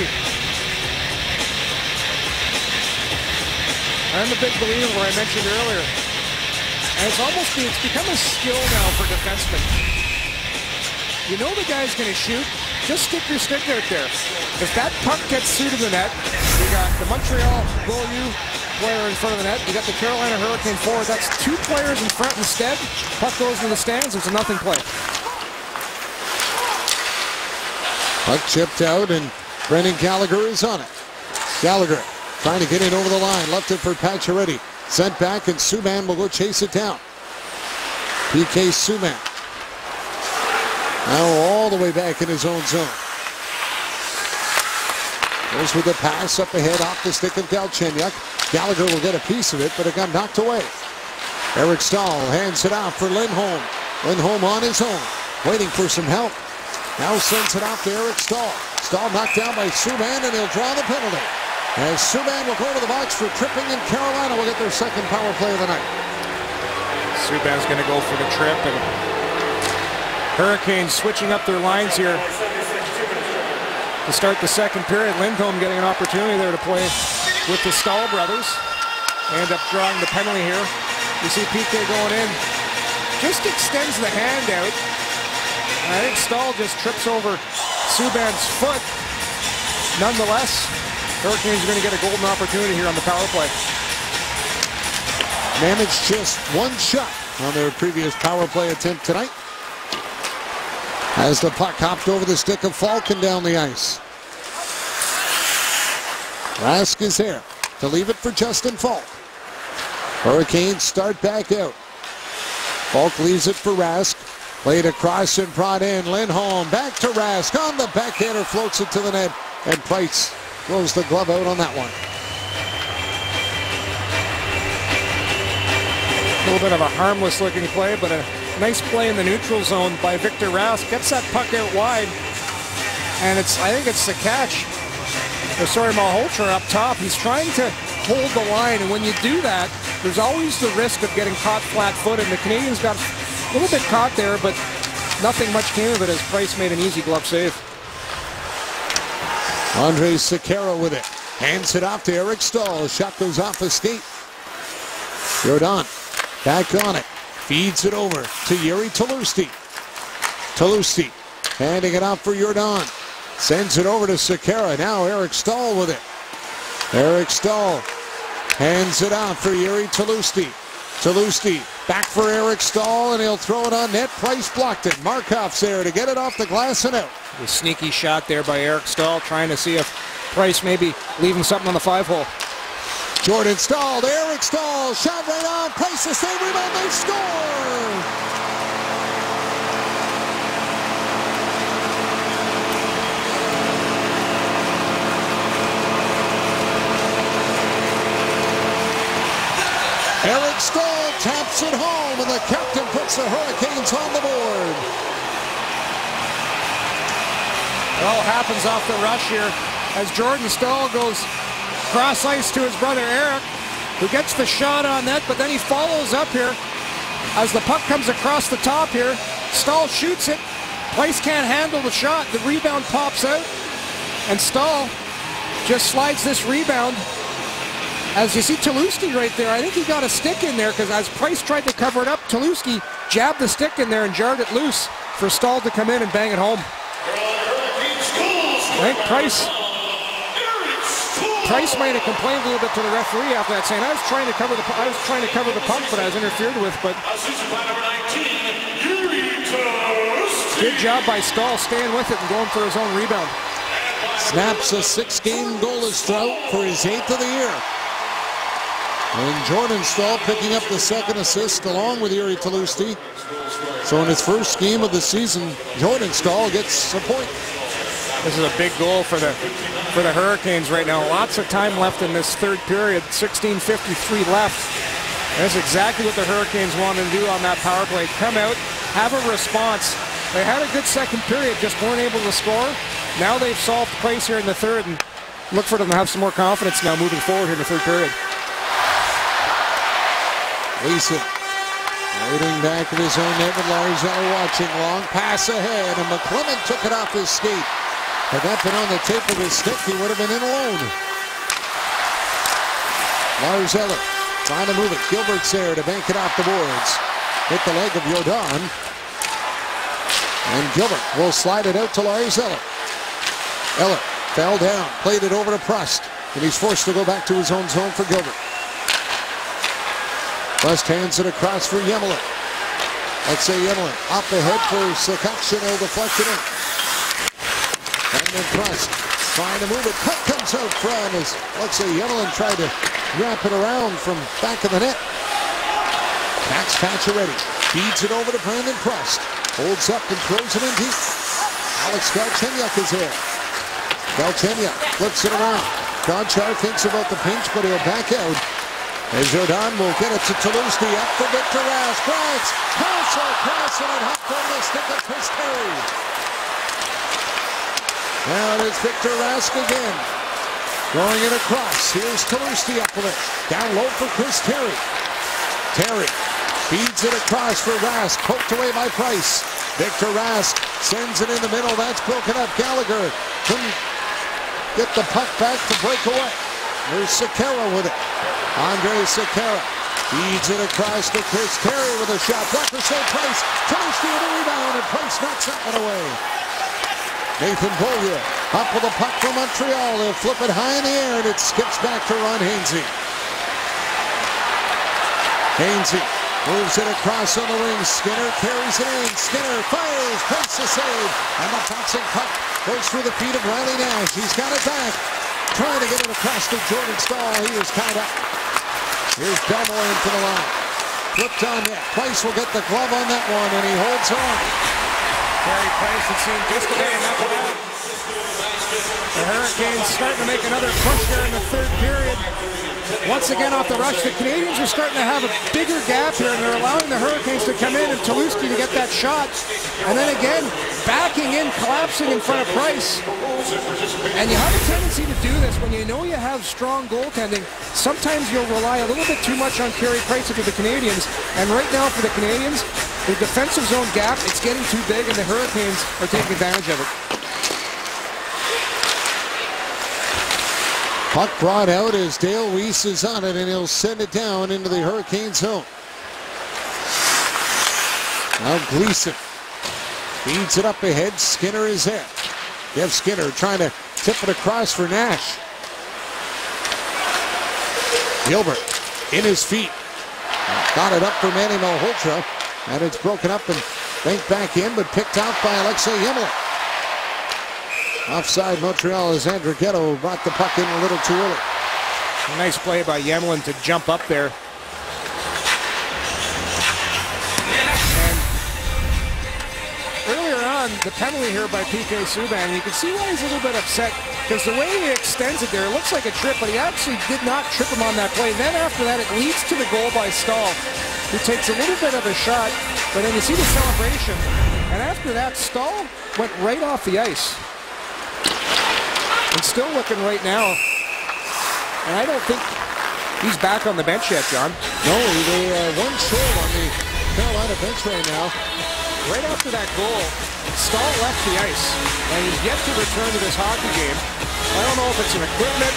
I'm a big believer, where I mentioned earlier, and it's become a skill now for defensemen. You know the guy's going to shoot, just stick your stick out there. If that puck gets through to the net, you got the Montreal Beaulieu player in front of the net, you got the Carolina Hurricane forward, that's 2 players in front instead. Puck goes into the stands, it's a nothing play. Puck chipped out, and Brendan Gallagher is on it. Gallagher trying to get in over the line, left it for Pacioretty. Sent back, and Subban will go chase it down. PK Subban. Now all the way back in his own zone. Goes with the pass up ahead off the stick of Galchenyuk. Gallagher will get a piece of it, but it got knocked away. Eric Staal hands it off for Lindholm. Lindholm on his own, waiting for some help. Now sends it off to Eric Staal. Staal knocked down by Subban, and he'll draw the penalty. As Subban will go to the box for tripping, and Carolina will get their second power play of the night. Subban's going to go for the trip, and Hurricanes switching up their lines here to start the second period. Lindholm getting an opportunity there to play with the Staal brothers. End up drawing the penalty here. You see PK going in. Just extends the hand out. I think Staal just trips over Subban's foot. Nonetheless, Hurricanes are going to get a golden opportunity here on the power play. Managed just 1 shot on their previous power play attempt tonight. As the puck hopped over the stick of Falcon down the ice. Rask is there to leave it for Justin Falk. Hurricanes start back out. Falk leaves it for Rask. Played across and brought in. Lindholm back to Rask on the backhander, floats it to the net, and Price throws the glove out on that one. A little bit of a harmless looking play, but a nice play in the neutral zone by Victor Rask. Gets that puck out wide, and I think it's the catch. Malhotra up top. He's trying to hold the line, and when you do that, there's always the risk of getting caught flat-footed. The Canadians got a little bit caught there, but nothing much came of it as Price made an easy glove save. Andrej Sekera with it. Hands it off to Eric Staal. Shot goes off the skate. Jordan back on it. Feeds it over to Jiri Tlusty. Tlusty handing it off for Jordan. Sends it over to Sekera. Now Eric Staal with it. Eric Staal hands it off for Jiri Tlusty. Tlusty back for Eric Staal, and he'll throw it on net. Price blocked it. Markov's there to get it off the glass and out. The sneaky shot there by Eric Staal, trying to see if Price maybe leaving something on the 5-hole. Jordan Staal to Eric Staal. Shot right on. Price the save. Rebound. They score. Eric Staal taps it home, and the captain puts the Hurricanes on the board. It all happens off the rush here as Jordan Staal goes cross ice to his brother Eric, who gets the shot on net, but then he follows up here as the puck comes across the top here. Staal shoots it. Price can't handle the shot. The rebound pops out, and Staal just slides this rebound. As you see Tlusty right there, I think he got a stick in there because as Price tried to cover it up, Tlusty jabbed the stick in there and jarred it loose for Staal to come in and bang it home. I think Price might have complained a little bit to the referee after that, saying I was trying to cover the puck, but I was interfered with. But good job by Staal staying with it and going for his own rebound. Snaps a 6-game goalless drought for his 8th of the year. And Jordan Staal picking up the second assist along with Jiri Tlusty. So in his first game of the season, Jordan Staal gets a point. This is a big goal for the Hurricanes right now. Lots of time left in this third period. 16:53 left. That's exactly what the Hurricanes wanted to do on that power play. Come out, have a response. They had a good second period, just weren't able to score. Now they've solved Price here in the third, and look for them to have some more confidence now moving forward here in the third period. Mason waiting back of his own net with Larzella watching. Long pass ahead, and McClement took it off his skate. Had that been on the tip of his stick, he would have been in alone. Larzella trying to move it. Gilbert's there to bank it off the boards. Hit the leg of Jordan. And Gilbert will slide it out to Larzella. Eller fell down, played it over to Prust, and he's forced to go back to his own zone for Gilbert. Prust hands it across for Yemelin. Let's say Yemelin off the head for Sakakshina, he'll deflect it in. And then Prust trying to move it. Puck comes out front as let's say Yemelin tried to wrap it around from back of the net. Max Pacioretty feeds it over to Brandon Prust. Holds up and throws it in deep. Alex Galchenyuk is there. Galchenyuk flips it around. Gonchar thinks about the pinch, but he'll back out. As Jordan will get it to Tlusty, up for Victor Rask. Price, Castle, crossing it, hopped on the stick of Chris Terry. Now it is Victor Rask again. Throwing it across. Here's Tlusty up with it. Down low for Chris Terry. Terry feeds it across for Rask. Poked away by Price. Victor Rask sends it in the middle. That's broken up. Gallagher couldn't get the puck back to break away. There's Sekera with it. Andrej Sekera feeds it across to Chris Terry with a shot. Blocker save Price. Tlusty with a rebound, and Price knocks that one away. Nathan Beaulieu up with a puck from Montreal. They'll flip it high in the air, and it skips back to Ron Hainsey. Hainsey moves it across on the wing. Skinner carries it in. Skinner fires. Price the save. And the bouncing puck goes through the feet of Riley Nash. He's got it back. Trying to get it across to Jordan Staal. He is tied up. Here's Belmore into the line. Flipped on net. Price will get the glove on that one, and he holds on. Carey Price had seen just about enough of that. The Hurricanes starting to make another push there in the third period. Once again off the rush, the Canadians are starting to have a bigger gap here, and they're allowing the Hurricanes to come in and Tulowitzki to get that shot. And then again, backing in, collapsing in front of Price. And you have a tendency to do this when you know you have strong goaltending. Sometimes you'll rely a little bit too much on Carey Price for the Canadians. And right now for the Canadians, the defensive zone gap, it's getting too big, and the Hurricanes are taking advantage of it. Puck brought out as Dale Weiss is on it, and he'll send it down into the Hurricane zone. Now Gleason feeds it up ahead. Skinner is there. Jeff Skinner trying to tip it across for Nash. Gilbert in his feet. Got it up for Manny Malhotra, and it's broken up and banked back in, but picked out by Alexei Yemelin. Offside Montreal as Andrighetto brought the puck in a little too early. A nice play by Yemelin to jump up there. And earlier on, the penalty here by PK Subban, you can see why he's a little bit upset, because the way he extends it there, it looks like a trip, but he actually did not trip him on that play. Then after that, it leads to the goal by Stahl, who takes a little bit of a shot, but then you see the celebration, and after that, Stahl went right off the ice. And still looking right now, and I don't think he's back on the bench yet, John. No, they one short on the Carolina bench right now. Right after that goal, Stahl left the ice, and he's yet to return to this hockey game. I don't know if it's an equipment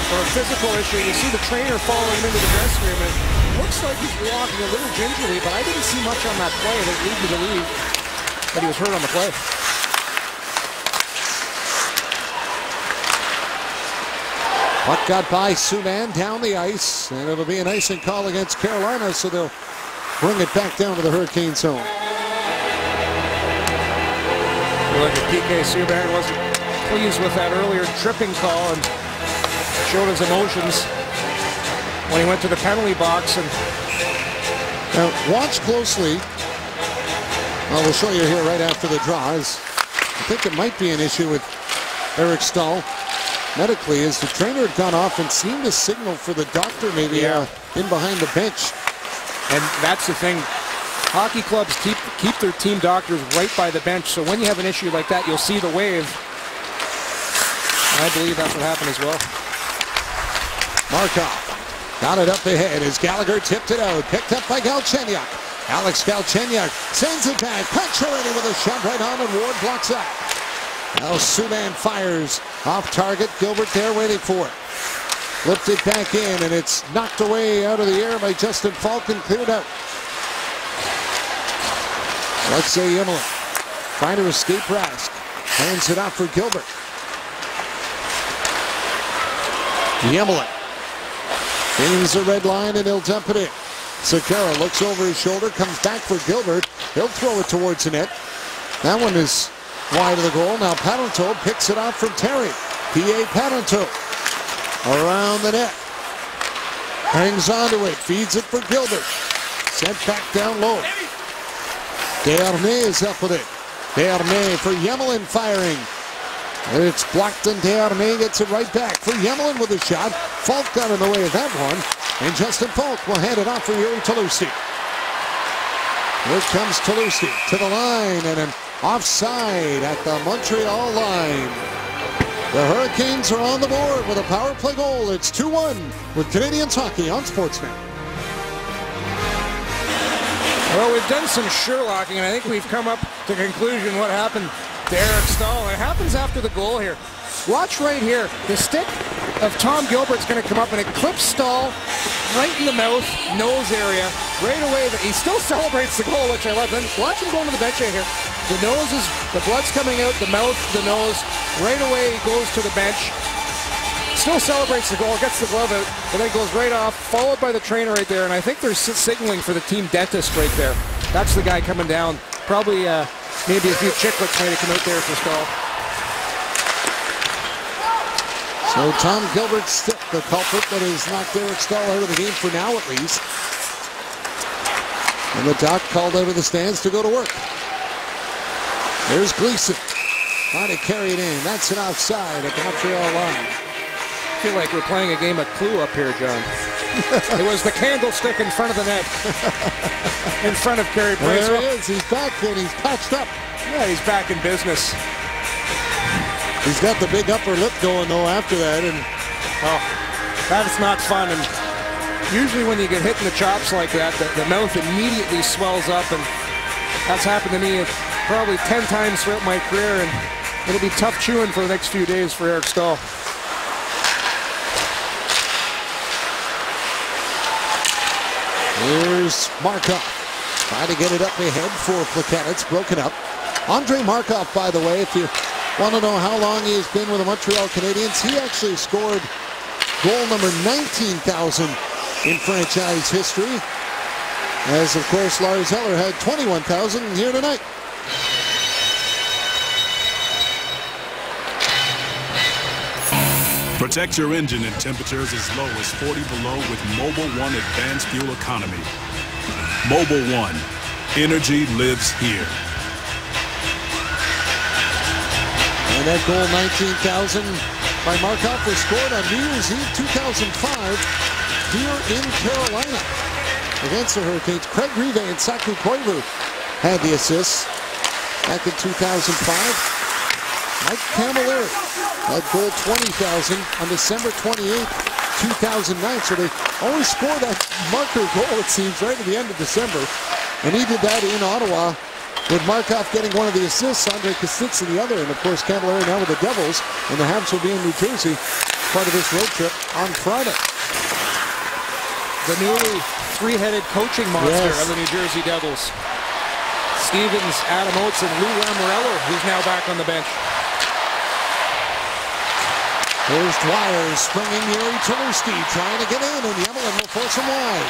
or a physical issue. You see the trainer following him into the dressing room, and it looks like he's walking a little gingerly, but I didn't see much on that play that lead me to believe that he was hurt on the play. Puck got by Subban down the ice, and it'll be an icing call against Carolina, so they'll bring it back down to the Hurricane zone. Look at PK Subban wasn't pleased with that earlier tripping call and showed his emotions when he went to the penalty box. And now watch closely. Well, we'll show you here right after the draws. I think it might be an issue with Eric Stahl medically, as the trainer had gone off and seemed to signal for the doctor maybe in behind the bench. And that's the thing. Hockey clubs keep their team doctors right by the bench, so when you have an issue like that, you'll see the wave. And I believe that's what happened as well. Markov got it up ahead as Gallagher tipped it out. Picked up by Galchenyuk. Alex Galchenyuk sends it back. Pacioretty with a shot right on, and Ward blocks that. Now Subban fires off target. Gilbert there waiting for it. Lifted back in, and it's knocked away out of the air by Justin Falk and cleared out. Alexei Yemelin trying to escape Rask. Hands it off for Gilbert. Yemelin gains the red line, and he'll dump it in. Sekera looks over his shoulder, comes back for Gilbert. He'll throw it towards the net. That one is wide of the goal. Now Parenteau picks it off from Terry. P.A. Parenteau around the net. Hangs onto it. Feeds it for Gilbert. Sent back down low. Desharnais is up with it. Desharnais for Yemelin firing. And it's blocked, and Desharnais gets it right back for Yemelin with a shot. Falk got in the way of that one. And Justin Falk will hand it off for Jiri Tolusti. Here comes Tolusti to the line, and an offside at the Montreal line. The Hurricanes are on the board with a power play goal. It's 2-1 with Canadiens hockey on Sportsnet. Well, we've done some Sherlocking, and I think we've come up to the conclusion what happened to Eric Stahl. It happens after the goal here. Watch right here. The stick of Tom Gilbert's going to come up, and it clips Stahl right in the mouth, nose area. Right away, he still celebrates the goal, which I love. Then watch him going to the bench right here. The nose is, the blood's coming out, the mouth, the nose. Right away, he goes to the bench. Still celebrates the goal, gets the glove out, but then goes right off, followed by the trainer right there. And I think they're signaling for the team dentist right there. That's the guy coming down. Probably maybe a few chicklets might have come out there for Stahl. So Tom Gilbert's stick, the culprit that has knocked Eric Stahl out of the game for now at least. And the doc called out of the stands to go to work. There's Gleason. Trying to carry it in. That's an offside at the Montreal line. I feel like we're playing a game of Clue up here, John. It was the candlestick in front of the net. In front of Carey Price. There he is. He's back and he's patched up. Yeah, he's back in business. He's got the big upper lip going, though, after that. And oh, that's not fun. And usually when you get hit in the chops like that, the mouth immediately swells up. And that's happened to me probably 10 times throughout my career. And it'll be tough chewing for the next few days for Eric Staal. Here's Markov. Trying to get it up ahead for Plaquette. It's broken up. Andre Markov, by the way, if you want to know how long he has been with the Montreal Canadiens, he actually scored goal number 19,000 in franchise history. As, of course, Lars Eller had 21,000 here tonight. Protect your engine in temperatures as low as 40 below with Mobil 1 Advanced Fuel Economy. Mobil 1. Energy lives here. And that goal, 19,000 by Markov, was scored on New Year's Eve 2005 here in Carolina against the Hurricanes. Craig Rive and Saku Koivu had the assists back in 2005. Mike Camilleri had goal 20,000 on December 28th, 2009. So they always score that marker goal, it seems, right at the end of December. And he did that in Ottawa with Markov getting one of the assists, Andre Kostitsyn the other. And, of course, Camilleri now with the Devils. And the Habs will be in New Jersey, part of this road trip on Friday. The newly three-headed coaching monster of the New Jersey Devils. Stevens, Adam Oates, and Lou Lamoriello, who's now back on the bench. Here's Dwyer springing Yuri Tuloski, trying to get in, and Yemelin will force him wide.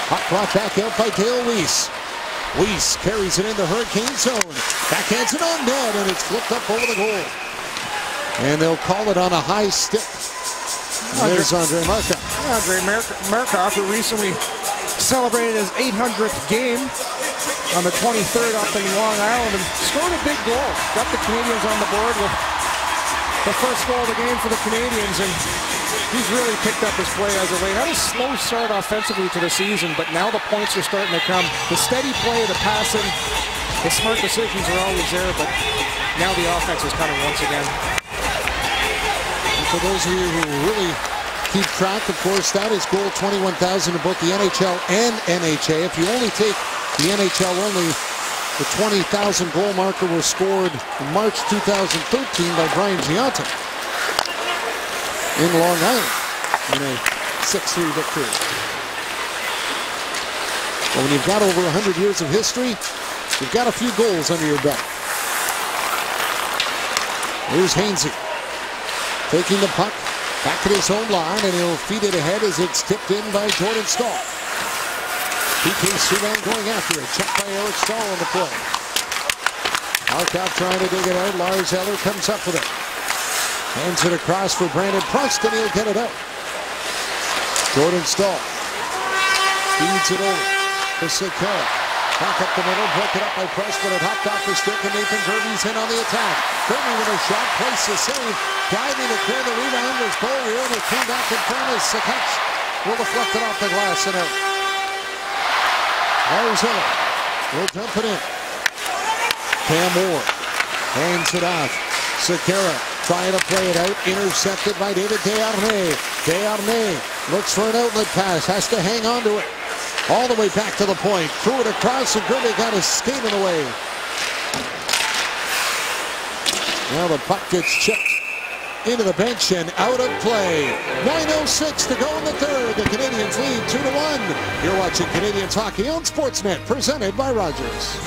Puck brought back out by Dale Weiss. Weiss carries it in the Hurricane zone. Backhands it on net, and it's flipped up over the goal. And they'll call it on a high stick. There's Andre Markov. Andre Markov, who recently celebrated his 800th game on the 23rd up in Long Island and scored a big goal. Got the Canadiens on the board with the first goal of the game for the Canadiens, and he's really picked up his play as of late. Had a slow start offensively to the season, but now the points are starting to come. The steady play, the passing, the smart decisions are always there, but now the offense is coming once again. And for those of you who really keep track, of course, that is goal 21,000 in both the NHL and NHA. If you only take the NHL only, the 20,000 goal marker was scored in March 2013 by Brian Gionta in Long Island in a 6-3 victory. But when you've got over 100 years of history, you've got a few goals under your belt. Here's Hainsey taking the puck back at his own line, and he'll feed it ahead as it's tipped in by Jordan Staal. PK Subban going after it. Checked by Eric Staal on the play. Markov trying to dig it out. Lars Eller comes up with it. Hands it across for Brandon Prust, and he'll get it out. Jordan Staal feeds it over to Sekera. Back up the middle, broke it up by Prust, but it hopped off the stick, and Nathan Kirby's in on the attack. Kirby with a shot, place the save. Diving to clear the rebound was Beaulieu, and it came back in front of Sekera. Will deflect it off the glass and out. Lars Eller will dump it in. Cam Moore hands it off. Sekera trying to play it out. Intercepted by David Desharnais. Desharnais looks for an outlet pass. Has to hang on to it. All the way back to the point. Threw it across, and Kirby got his skate in the way. Now the puck gets chipped into the bench and out of play. 9:06 to go in the third. The Canadiens lead 2-1. You're watching Canadiens hockey on Sportsnet, presented by Rogers.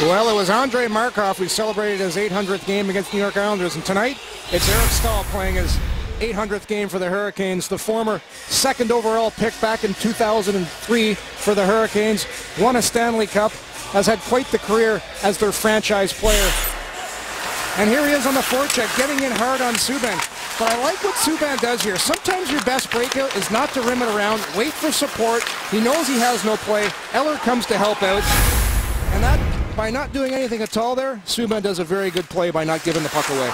Well, it was Andre Markov who celebrated his 800th game against New York Islanders, and tonight it's Eric Staal playing his 800th game for the Hurricanes. The former second overall pick back in 2003 for the Hurricanes, won a Stanley Cup, has had quite the career as their franchise player. And here he is on the forecheck, getting in hard on Subban. But I like what Subban does here. Sometimes your best breakout is not to rim it around, wait for support. He knows he has no play. Eller comes to help out. And that, by not doing anything at all there, Subban does a very good play by not giving the puck away.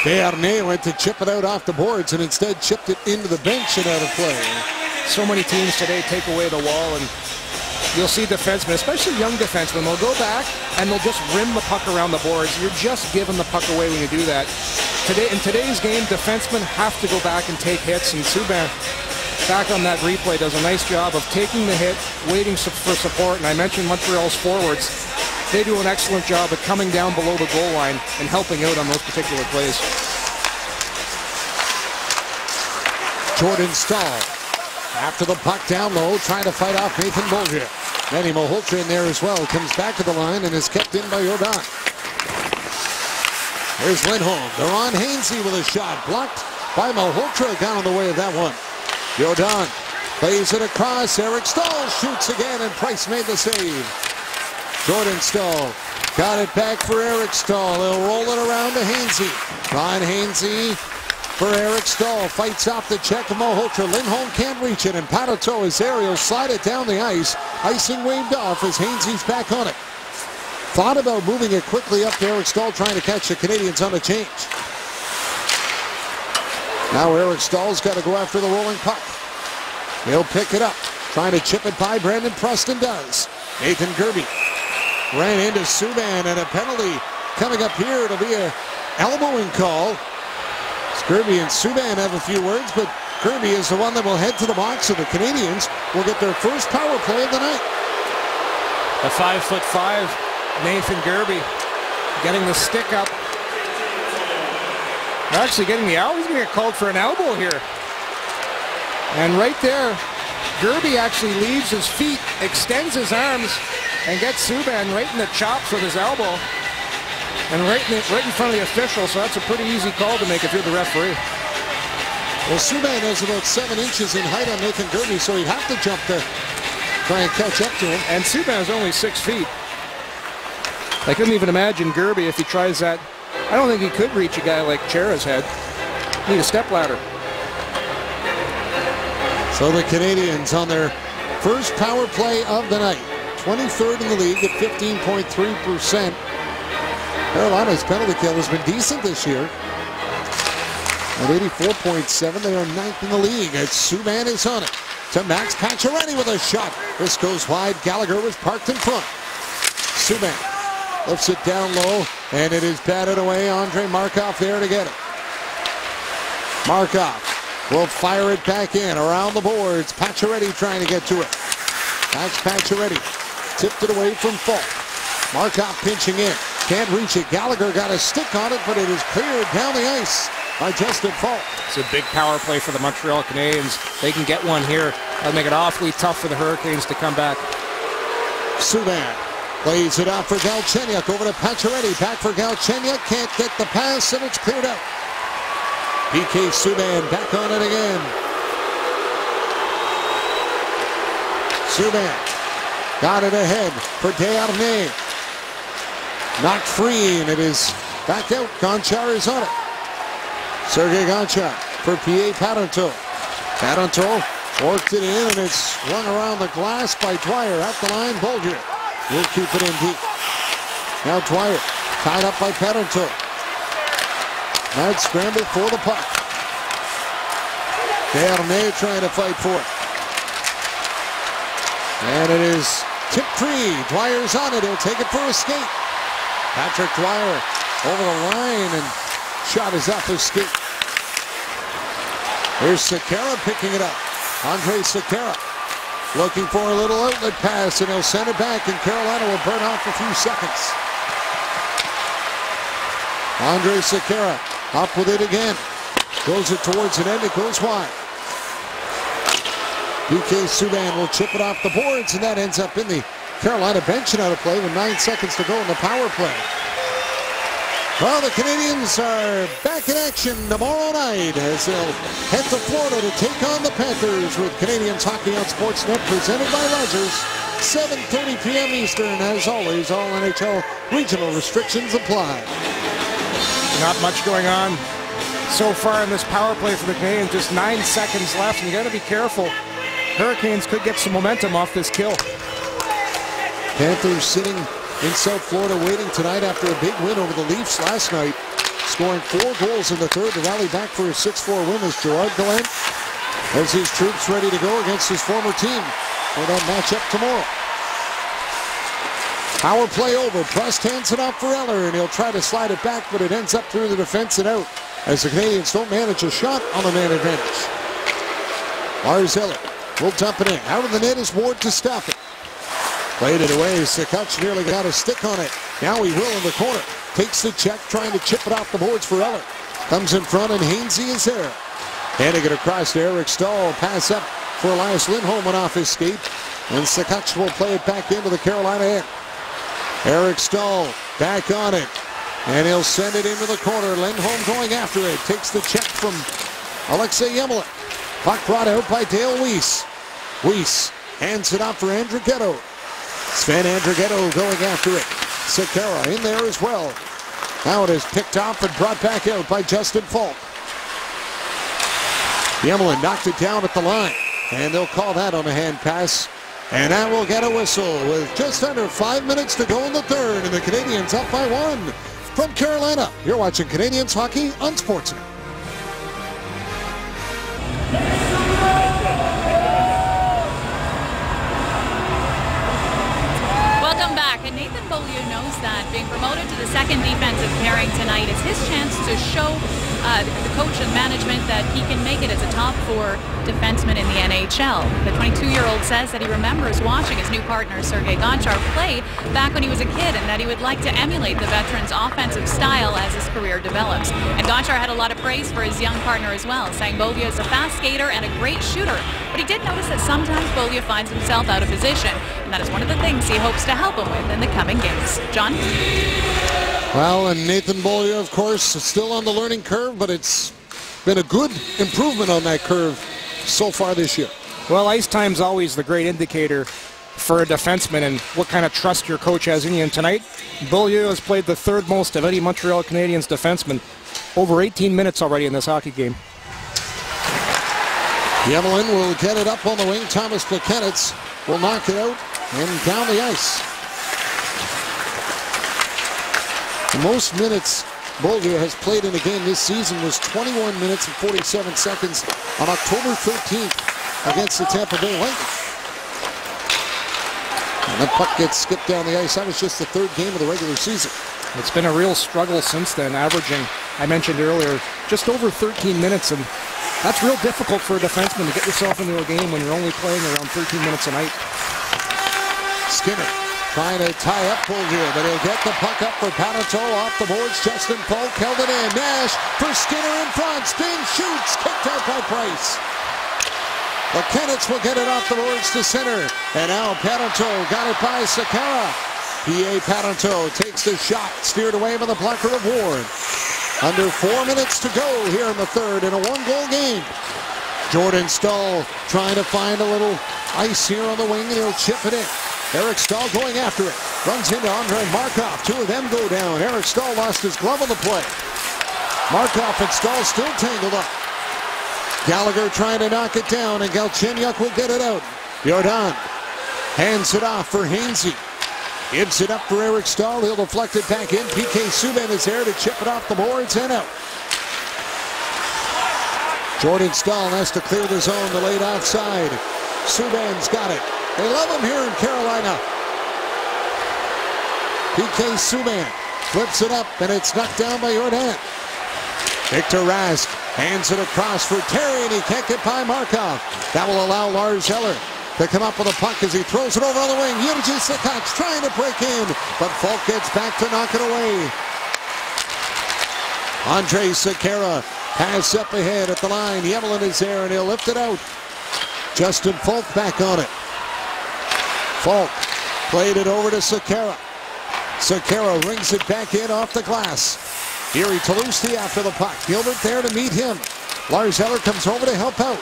Desharnais went to chip it out off the boards and instead chipped it into the bench and out of play. So many teams today take away the wall, and you'll see defensemen, especially young defensemen, they'll go back and they'll just rim the puck around the boards. You're just giving the puck away when you do that. In today's game, defensemen have to go back and take hits, and Subban, back on that replay, does a nice job of taking the hit, waiting for support, and I mentioned Montreal's forwards. They do an excellent job of coming down below the goal line and helping out on those particular plays. Jordan Staal, after the puck down low, trying to fight off Nathan Beaulieu. Manny Malhotra in there as well, comes back to the line and is kept in by Jordan. Here's Lindholm. Deron Hainsey with a shot, blocked by Malhotra, down on the way of that one. Jordan plays it across. Eric Staal shoots again, and Price made the save. Jordan Staal got it back for Eric Staal. He'll roll it around to Hainsey. Ron Hainsey for Eric Staal. Fights off the check of Malhotra. Lindholm can't reach it, and Pato is there. He'll slide it down the ice. Icing waved off as Hainsey's back on it. Thought about moving it quickly up to Eric Staal, trying to catch the Canadians on a change. Now Eric Stahl's got to go after the rolling puck. He'll pick it up. Trying to chip it by. Brandon Preston does. Nathan Gerbe ran into Subban, and a penalty coming up here. It'll be a elbowing call. Gerbe and Subban have a few words, but Gerbe is the one that will head to the box, so the Canadians will get their first power play of the night. The 5'5" Nathan Gerbe getting the stick up. They're actually getting the elbow. He's going to get called for an elbow here. And right there, Gerbe actually leaves his feet, extends his arms, and gets Subban right in the chops with his elbow. And right in front of the official, so that's a pretty easy call to make if you're the referee. Well, Subban is about 7 inches in height on Nathan Gerbe, so he'd have to jump to try and catch up to him. And Subban is only 6 feet. I couldn't even imagine Gerbe if he tries that. I don't think he could reach a guy like Chara's head. Need a step ladder. So the Canadians on their first power play of the night. 23rd in the league at 15.3%. Carolina's penalty kill has been decent this year. At 84.7, they are 9th in the league as Subban is on it. To Max Pacioretty with a shot. This goes wide. Gallagher was parked in front. Subban lifts it down low, and it is batted away. Andrei Markov there to get it. Markov will fire it back in around the boards. Pacioretty trying to get to it. Max Pacioretty tipped it away from Falk. Markov pinching in. Can't reach it. Gallagher got a stick on it, but it is cleared down the ice by Justin Falk. It's a big power play for the Montreal Canadiens. They can get one here. That'll make it awfully tough for the Hurricanes to come back. Subban plays it out for Galchenyuk. Over to Pacioretty. Back for Galchenyuk. Can't get the pass, and it's cleared out. PK Subban back on it again. Subban got it ahead for Desharnais. Knocked free, and it is back out. Gonchar is on it. Sergei Gonchar for P.A. Parenteau. Parenteau worked it in, and it's run around the glass by Dwyer. At the line, Bolger will keep it in deep. Now Dwyer tied up by Parenteau. Mad scramble for the puck. Desharnais trying to fight for it. And it is tipped free. Dwyer's on it. He'll take it for a skate. Patrick Dwyer over the line, and shot is off his skate. Here's Sekera picking it up. Andrej Sekera looking for a little outlet pass, and he'll send it back, and Carolina will burn off a few seconds. Andrej Sekera up with it again. Goes it towards an end. It goes wide. PK Subban will chip it off the boards, and that ends up in the Carolina bench and out of play with 9 seconds to go in the power play. Well, the Canadians are back in action tomorrow night as they'll head to Florida to take on the Panthers with Canadians Hockey on Sportsnet, presented by Rogers. 7:30 p.m. Eastern. As always, all NHL regional restrictions apply. Not much going on so far in this power play for the Canadians. Just 9 seconds left, and you got to be careful. Hurricanes could get some momentum off this kill. Panthers sitting in South Florida waiting tonight after a big win over the Leafs last night, scoring 4 goals in the third to rally back for a 6-4 win as Gerard Gallant has his troops ready to go against his former team for that matchup tomorrow. Power play over. Prust hands it off for Eller, and he'll try to slide it back, but it ends up through the defense and out as the Canadians don't manage a shot on the man advantage. Lars Eller will dump it in. Out of the net is Ward to stop it. Played it away. Sakac nearly got a stick on it. Now he will in the corner. Takes the check, trying to chip it off the boards for Eller. Comes in front, and Hainsey is there. Handing it across to Eric Stahl. Pass up for Elias Lindholm went off his skate. And Sakac will play it back into the Carolina end. Eric Stahl back on it. And he'll send it into the corner. Lindholm going after it. Takes the check from Alexei Emelin. Puck brought out by Dale Weiss. Weiss hands it off for Andrighetto. Sven Andrighetto going after it. Sekera in there as well. Now it is picked off and brought back out by Justin Falk. Emelin knocked it down at the line. And they'll call that on a hand pass. And that will get a whistle with just under 5 minutes to go in the third. And the Canadians up by 1 from Carolina. You're watching Canadians hockey on Sportsnet. Welcome back. And Nathan Beaulieu knows that being promoted to the second defensive pairing tonight is his chance to show the coach and management that he can make it as a top 4 defenseman in the NHL. The 22-year-old says that he remembers watching his new partner Sergei Gonchar play back when he was a kid, and that he would like to emulate the veteran's offensive style as his career develops. And Gonchar had a lot of praise for his young partner as well, saying Beaulieu is a fast skater and a great shooter. But he did notice that sometimes Beaulieu finds himself out of position, and that is one of the things he hopes to help him with in the coming games. John? Well, and Nathan Beaulieu, of course, is still on the learning curve, but it's been a good improvement on that curve so far this year. Well, ice time's always the great indicator for a defenseman and what kind of trust your coach has in you. And tonight, Beaulieu has played the 3rd most of any Montreal Canadiens defenseman, over 18 minutes already in this hockey game. Emelin will get it up on the wing. Thomas Plekanec will knock it out and down the ice. The most minutes Beaulieu has played in a game this season was 21 minutes and 47 seconds on October 13th against the Tampa Bay Lightning. And the puck gets skipped down the ice. That was just the 3rd game of the regular season. It's been a real struggle since then, averaging, I mentioned earlier, just over 13 minutes. And that's real difficult for a defenseman to get yourself into a game when you're only playing around 13 minutes a night. Skinner trying to tie up Beaulieu, but he'll get the puck up for Paneto off the boards. Justin Falk held it in. Nash for Skinner in front. Spin, shoots, kicked out by Price. The Kennets will get it off the boards to center. And now Paneto got it by Sekera. P.A. Paneto takes the shot, steered away by the blocker of Ward. Under 4 minutes to go here in the third in a 1-goal game. Jordan Stahl trying to find a little ice here on the wing, and he'll chip it in. Eric Stahl going after it. Runs into Andrei Markov. 2 of them go down. Eric Stahl lost his glove on the play. Markov and Stahl still tangled up. Gallagher trying to knock it down, and Galchenyuk will get it out. Jordan hands it off for Hainsey. Gives it up for Eric Stahl. He'll deflect it back in. PK Subban is there to chip it off the boards and out. Jordan Stahl has to clear the zone. The late offside. Subban's got it. They love him here in Carolina. PK Subban flips it up, and it's knocked down by Jordan. Victor Rask hands it across for Terry, and he can't get by Markov. That will allow Lars Eller to come up with a puck as he throws it over on the wing. Jurgi Sakac trying to break in, but Falk gets back to knock it away. Andrej Sekera pass up ahead at the line. Emelin is there, and he'll lift it out. Justin Falk back on it. Falk played it over to Sekera. Sekera rings it back in off the glass. Erie Toulouse after the puck. Gilbert there to meet him. Lars Eller comes over to help out.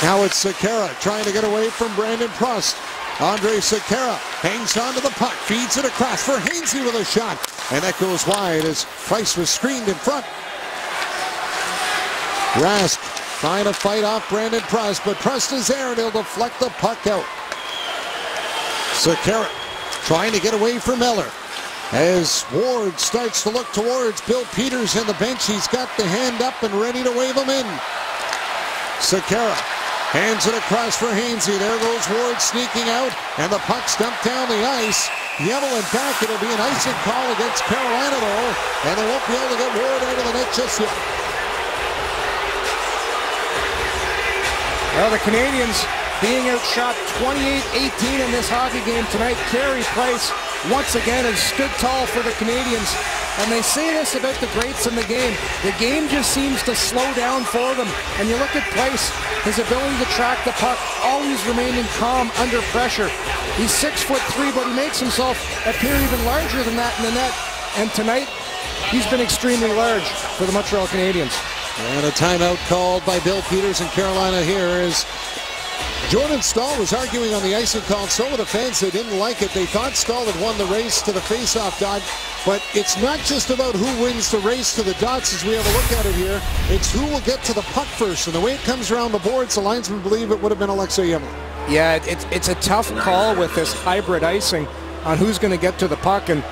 Now it's Sekera trying to get away from Brandon Prust. Andrej Sekera hangs onto the puck, feeds it across for Hainsey with a shot. And that goes wide as Price was screened in front. Rask trying to fight off Brandon Prust, but Prust is there and he'll deflect the puck out. Sekera trying to get away from Miller. As Ward starts to look towards Bill Peters in the bench, he's got the hand up and ready to wave him in. Sekera hands it across for Hainsey. There goes Ward sneaking out, and the puck's dumped down the ice. Yemelin back. It'll be an icing call against Carolina, though, and they won't be able to get Ward out of the net just yet. Well, the Canadians being outshot 28-18 in this hockey game tonight. Carey Price once again has stood tall for the Canadians. And they say this about the greats in the game. The game just seems to slow down for them. And you look at Price, his ability to track the puck, always remaining calm under pressure. He's 6'3", but he makes himself appear even larger than that in the net. And tonight, he's been extremely large for the Montreal Canadiens. And a timeout called by Bill Peters in Carolina here as Jordan Staal was arguing on the icing call. So were the fans. They didn't like it. They thought Staal had won the race to the faceoff dot. But it's not just about who wins the race to the dots as we have a look at it here. It's who will get to the puck first. And the way it comes around the boards, the linesmen believe it would have been Alexei Yemelin. Yeah, it's a tough call with this hybrid icing on who's going to get to the puck. And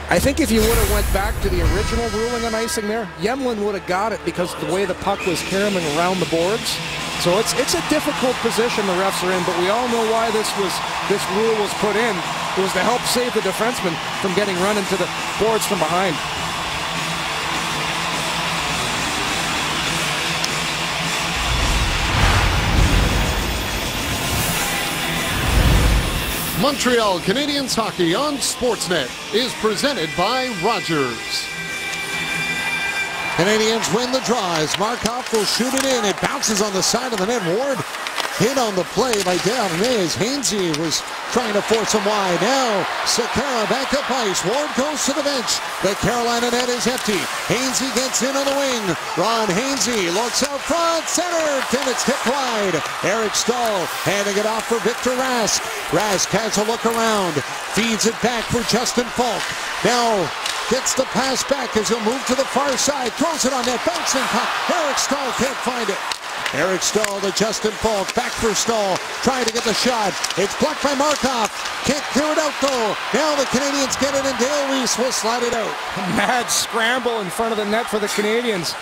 I think if you would have went back to the original ruling on icing there, Yemelin would have got it because of the way the puck was carrying around the boards. So it's a difficult position the refs are in, but we all know why this rule was put in. It was to help save the defenseman from getting run into the boards from behind. Montreal Canadiens hockey on Sportsnet is presented by Rogers. Canadians win the draw as Markov will shoot it in. It bounces on the side of the net. Ward hit on the play by Desharnais as Hainsey was trying to force him wide. Now Sekera back up ice. Ward goes to the bench. The Carolina net is empty. Hainsey gets in on the wing. Ron Hainsey looks out front. Center. And it's tipped wide. Eric Staal handing it off for Victor Rask. Rask has a look around. Feeds it back for Justin Falk. Now gets the pass back as he'll move to the far side. Throws it on net. Bouncing puck. Eric Staal can't find it. Eric Staal to Justin Falk. Back for Staal. Trying to get the shot. It's blocked by Markov. Can't clear it out though. Now the Canadians get it and Dale Weiss will slide it out. Mad scramble in front of the net for the Canadians.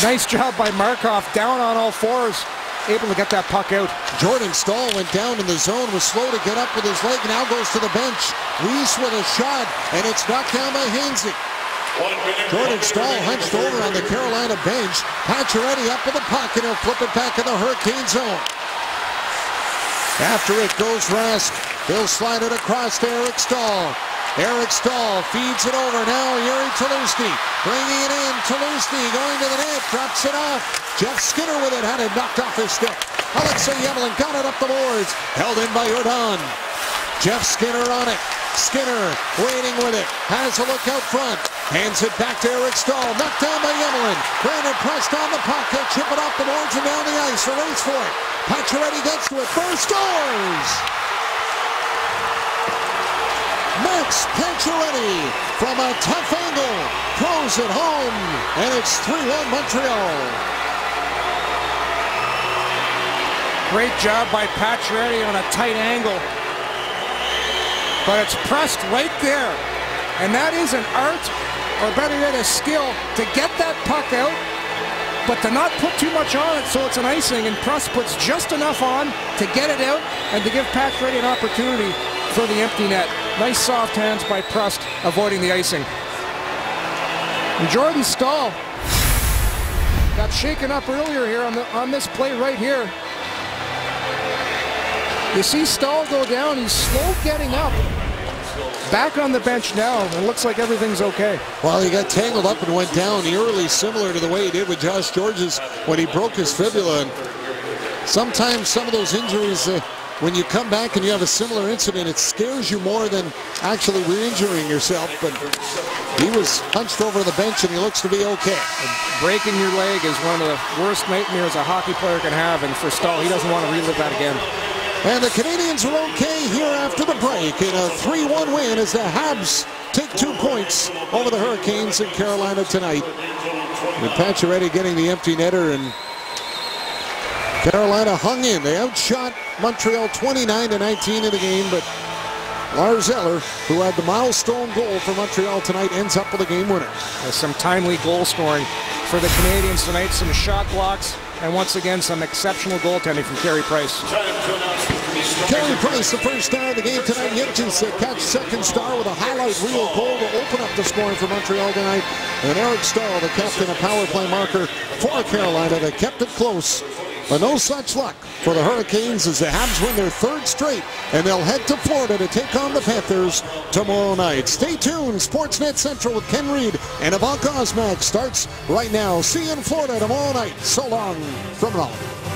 Nice job by Markov. Down on all fours. Able to get that puck out. Jordan Staal went down in the zone, was slow to get up with his leg, now goes to the bench. Weiss with a shot, and it's knocked down by Hainsey. Jordan Staal hunched over on the Carolina bench. Pacioretty up with the puck, and he'll flip it back in the Hurricane zone. After it goes Rask. He'll slide it across to Eric Staal. Eric Staal feeds it over. Now Yuri Tlusny bringing it in. Tlusny going to the net, drops it off. Jeff Skinner with it, had it knocked off his stick. Alexei Yemelin got it up the boards. Held in by Jordan. Jeff Skinner on it. Skinner waiting with it. Has a look out front. Hands it back to Eric Staal. Knocked down by Yemelin. Brandon pressed on the puck. He'll chip it off the boards and down the ice. A race for it. Pacioretty gets to it. First scores! Max Pacioretty from a tough angle throws it home, and it's 3-1 Montreal. Great job by Pacioretty on a tight angle, but it's pressed right there, and that is an art, or better yet a skill, to get that puck out, but to not put too much on it so it's an icing, and Prust puts just enough on to get it out and to give Pacioretty an opportunity for the empty net. Nice soft hands by Prust, avoiding the icing. And Jordan Staal got shaken up earlier here on this play right here. You see Staal go down. He's slow getting up. Back on the bench now, and looks like everything's okay. Well, he got tangled up and went down eerily similar to the way he did with Josh Georges when he broke his fibula. And sometimes some of those injuries, when you come back and you have a similar incident, it scares you more than actually re-injuring yourself. But he was hunched over the bench and he looks to be okay. And breaking your leg is one of the worst nightmares a hockey player can have, and for Staal, he doesn't want to relive that again. And the Canadians are okay here after the break in a 3-1 win as the Habs take 2 points over the Hurricanes in Carolina tonight. With Pacioretty getting the empty netter, and Carolina hung in. They outshot Montreal 29-19 in the game, but Lars Eller, who had the milestone goal for Montreal tonight, ends up with a game winner. There's some timely goal scoring for the Canadians tonight, some shot blocks, and once again some exceptional goaltending from Carey Price. Carey Price, the first star of the game tonight. Hitchens catch second star with a highlight reel goal to open up the scoring for Montreal tonight. And Eric Stahl, the captain, a power play marker for Carolina that kept it close. But no such luck for the Hurricanes as the Habs win their third straight, and they'll head to Florida to take on the Panthers tomorrow night. Stay tuned. Sportsnet Central with Ken Reed and Ivanka Osmak starts right now. See you in Florida tomorrow night. So long from Raleigh.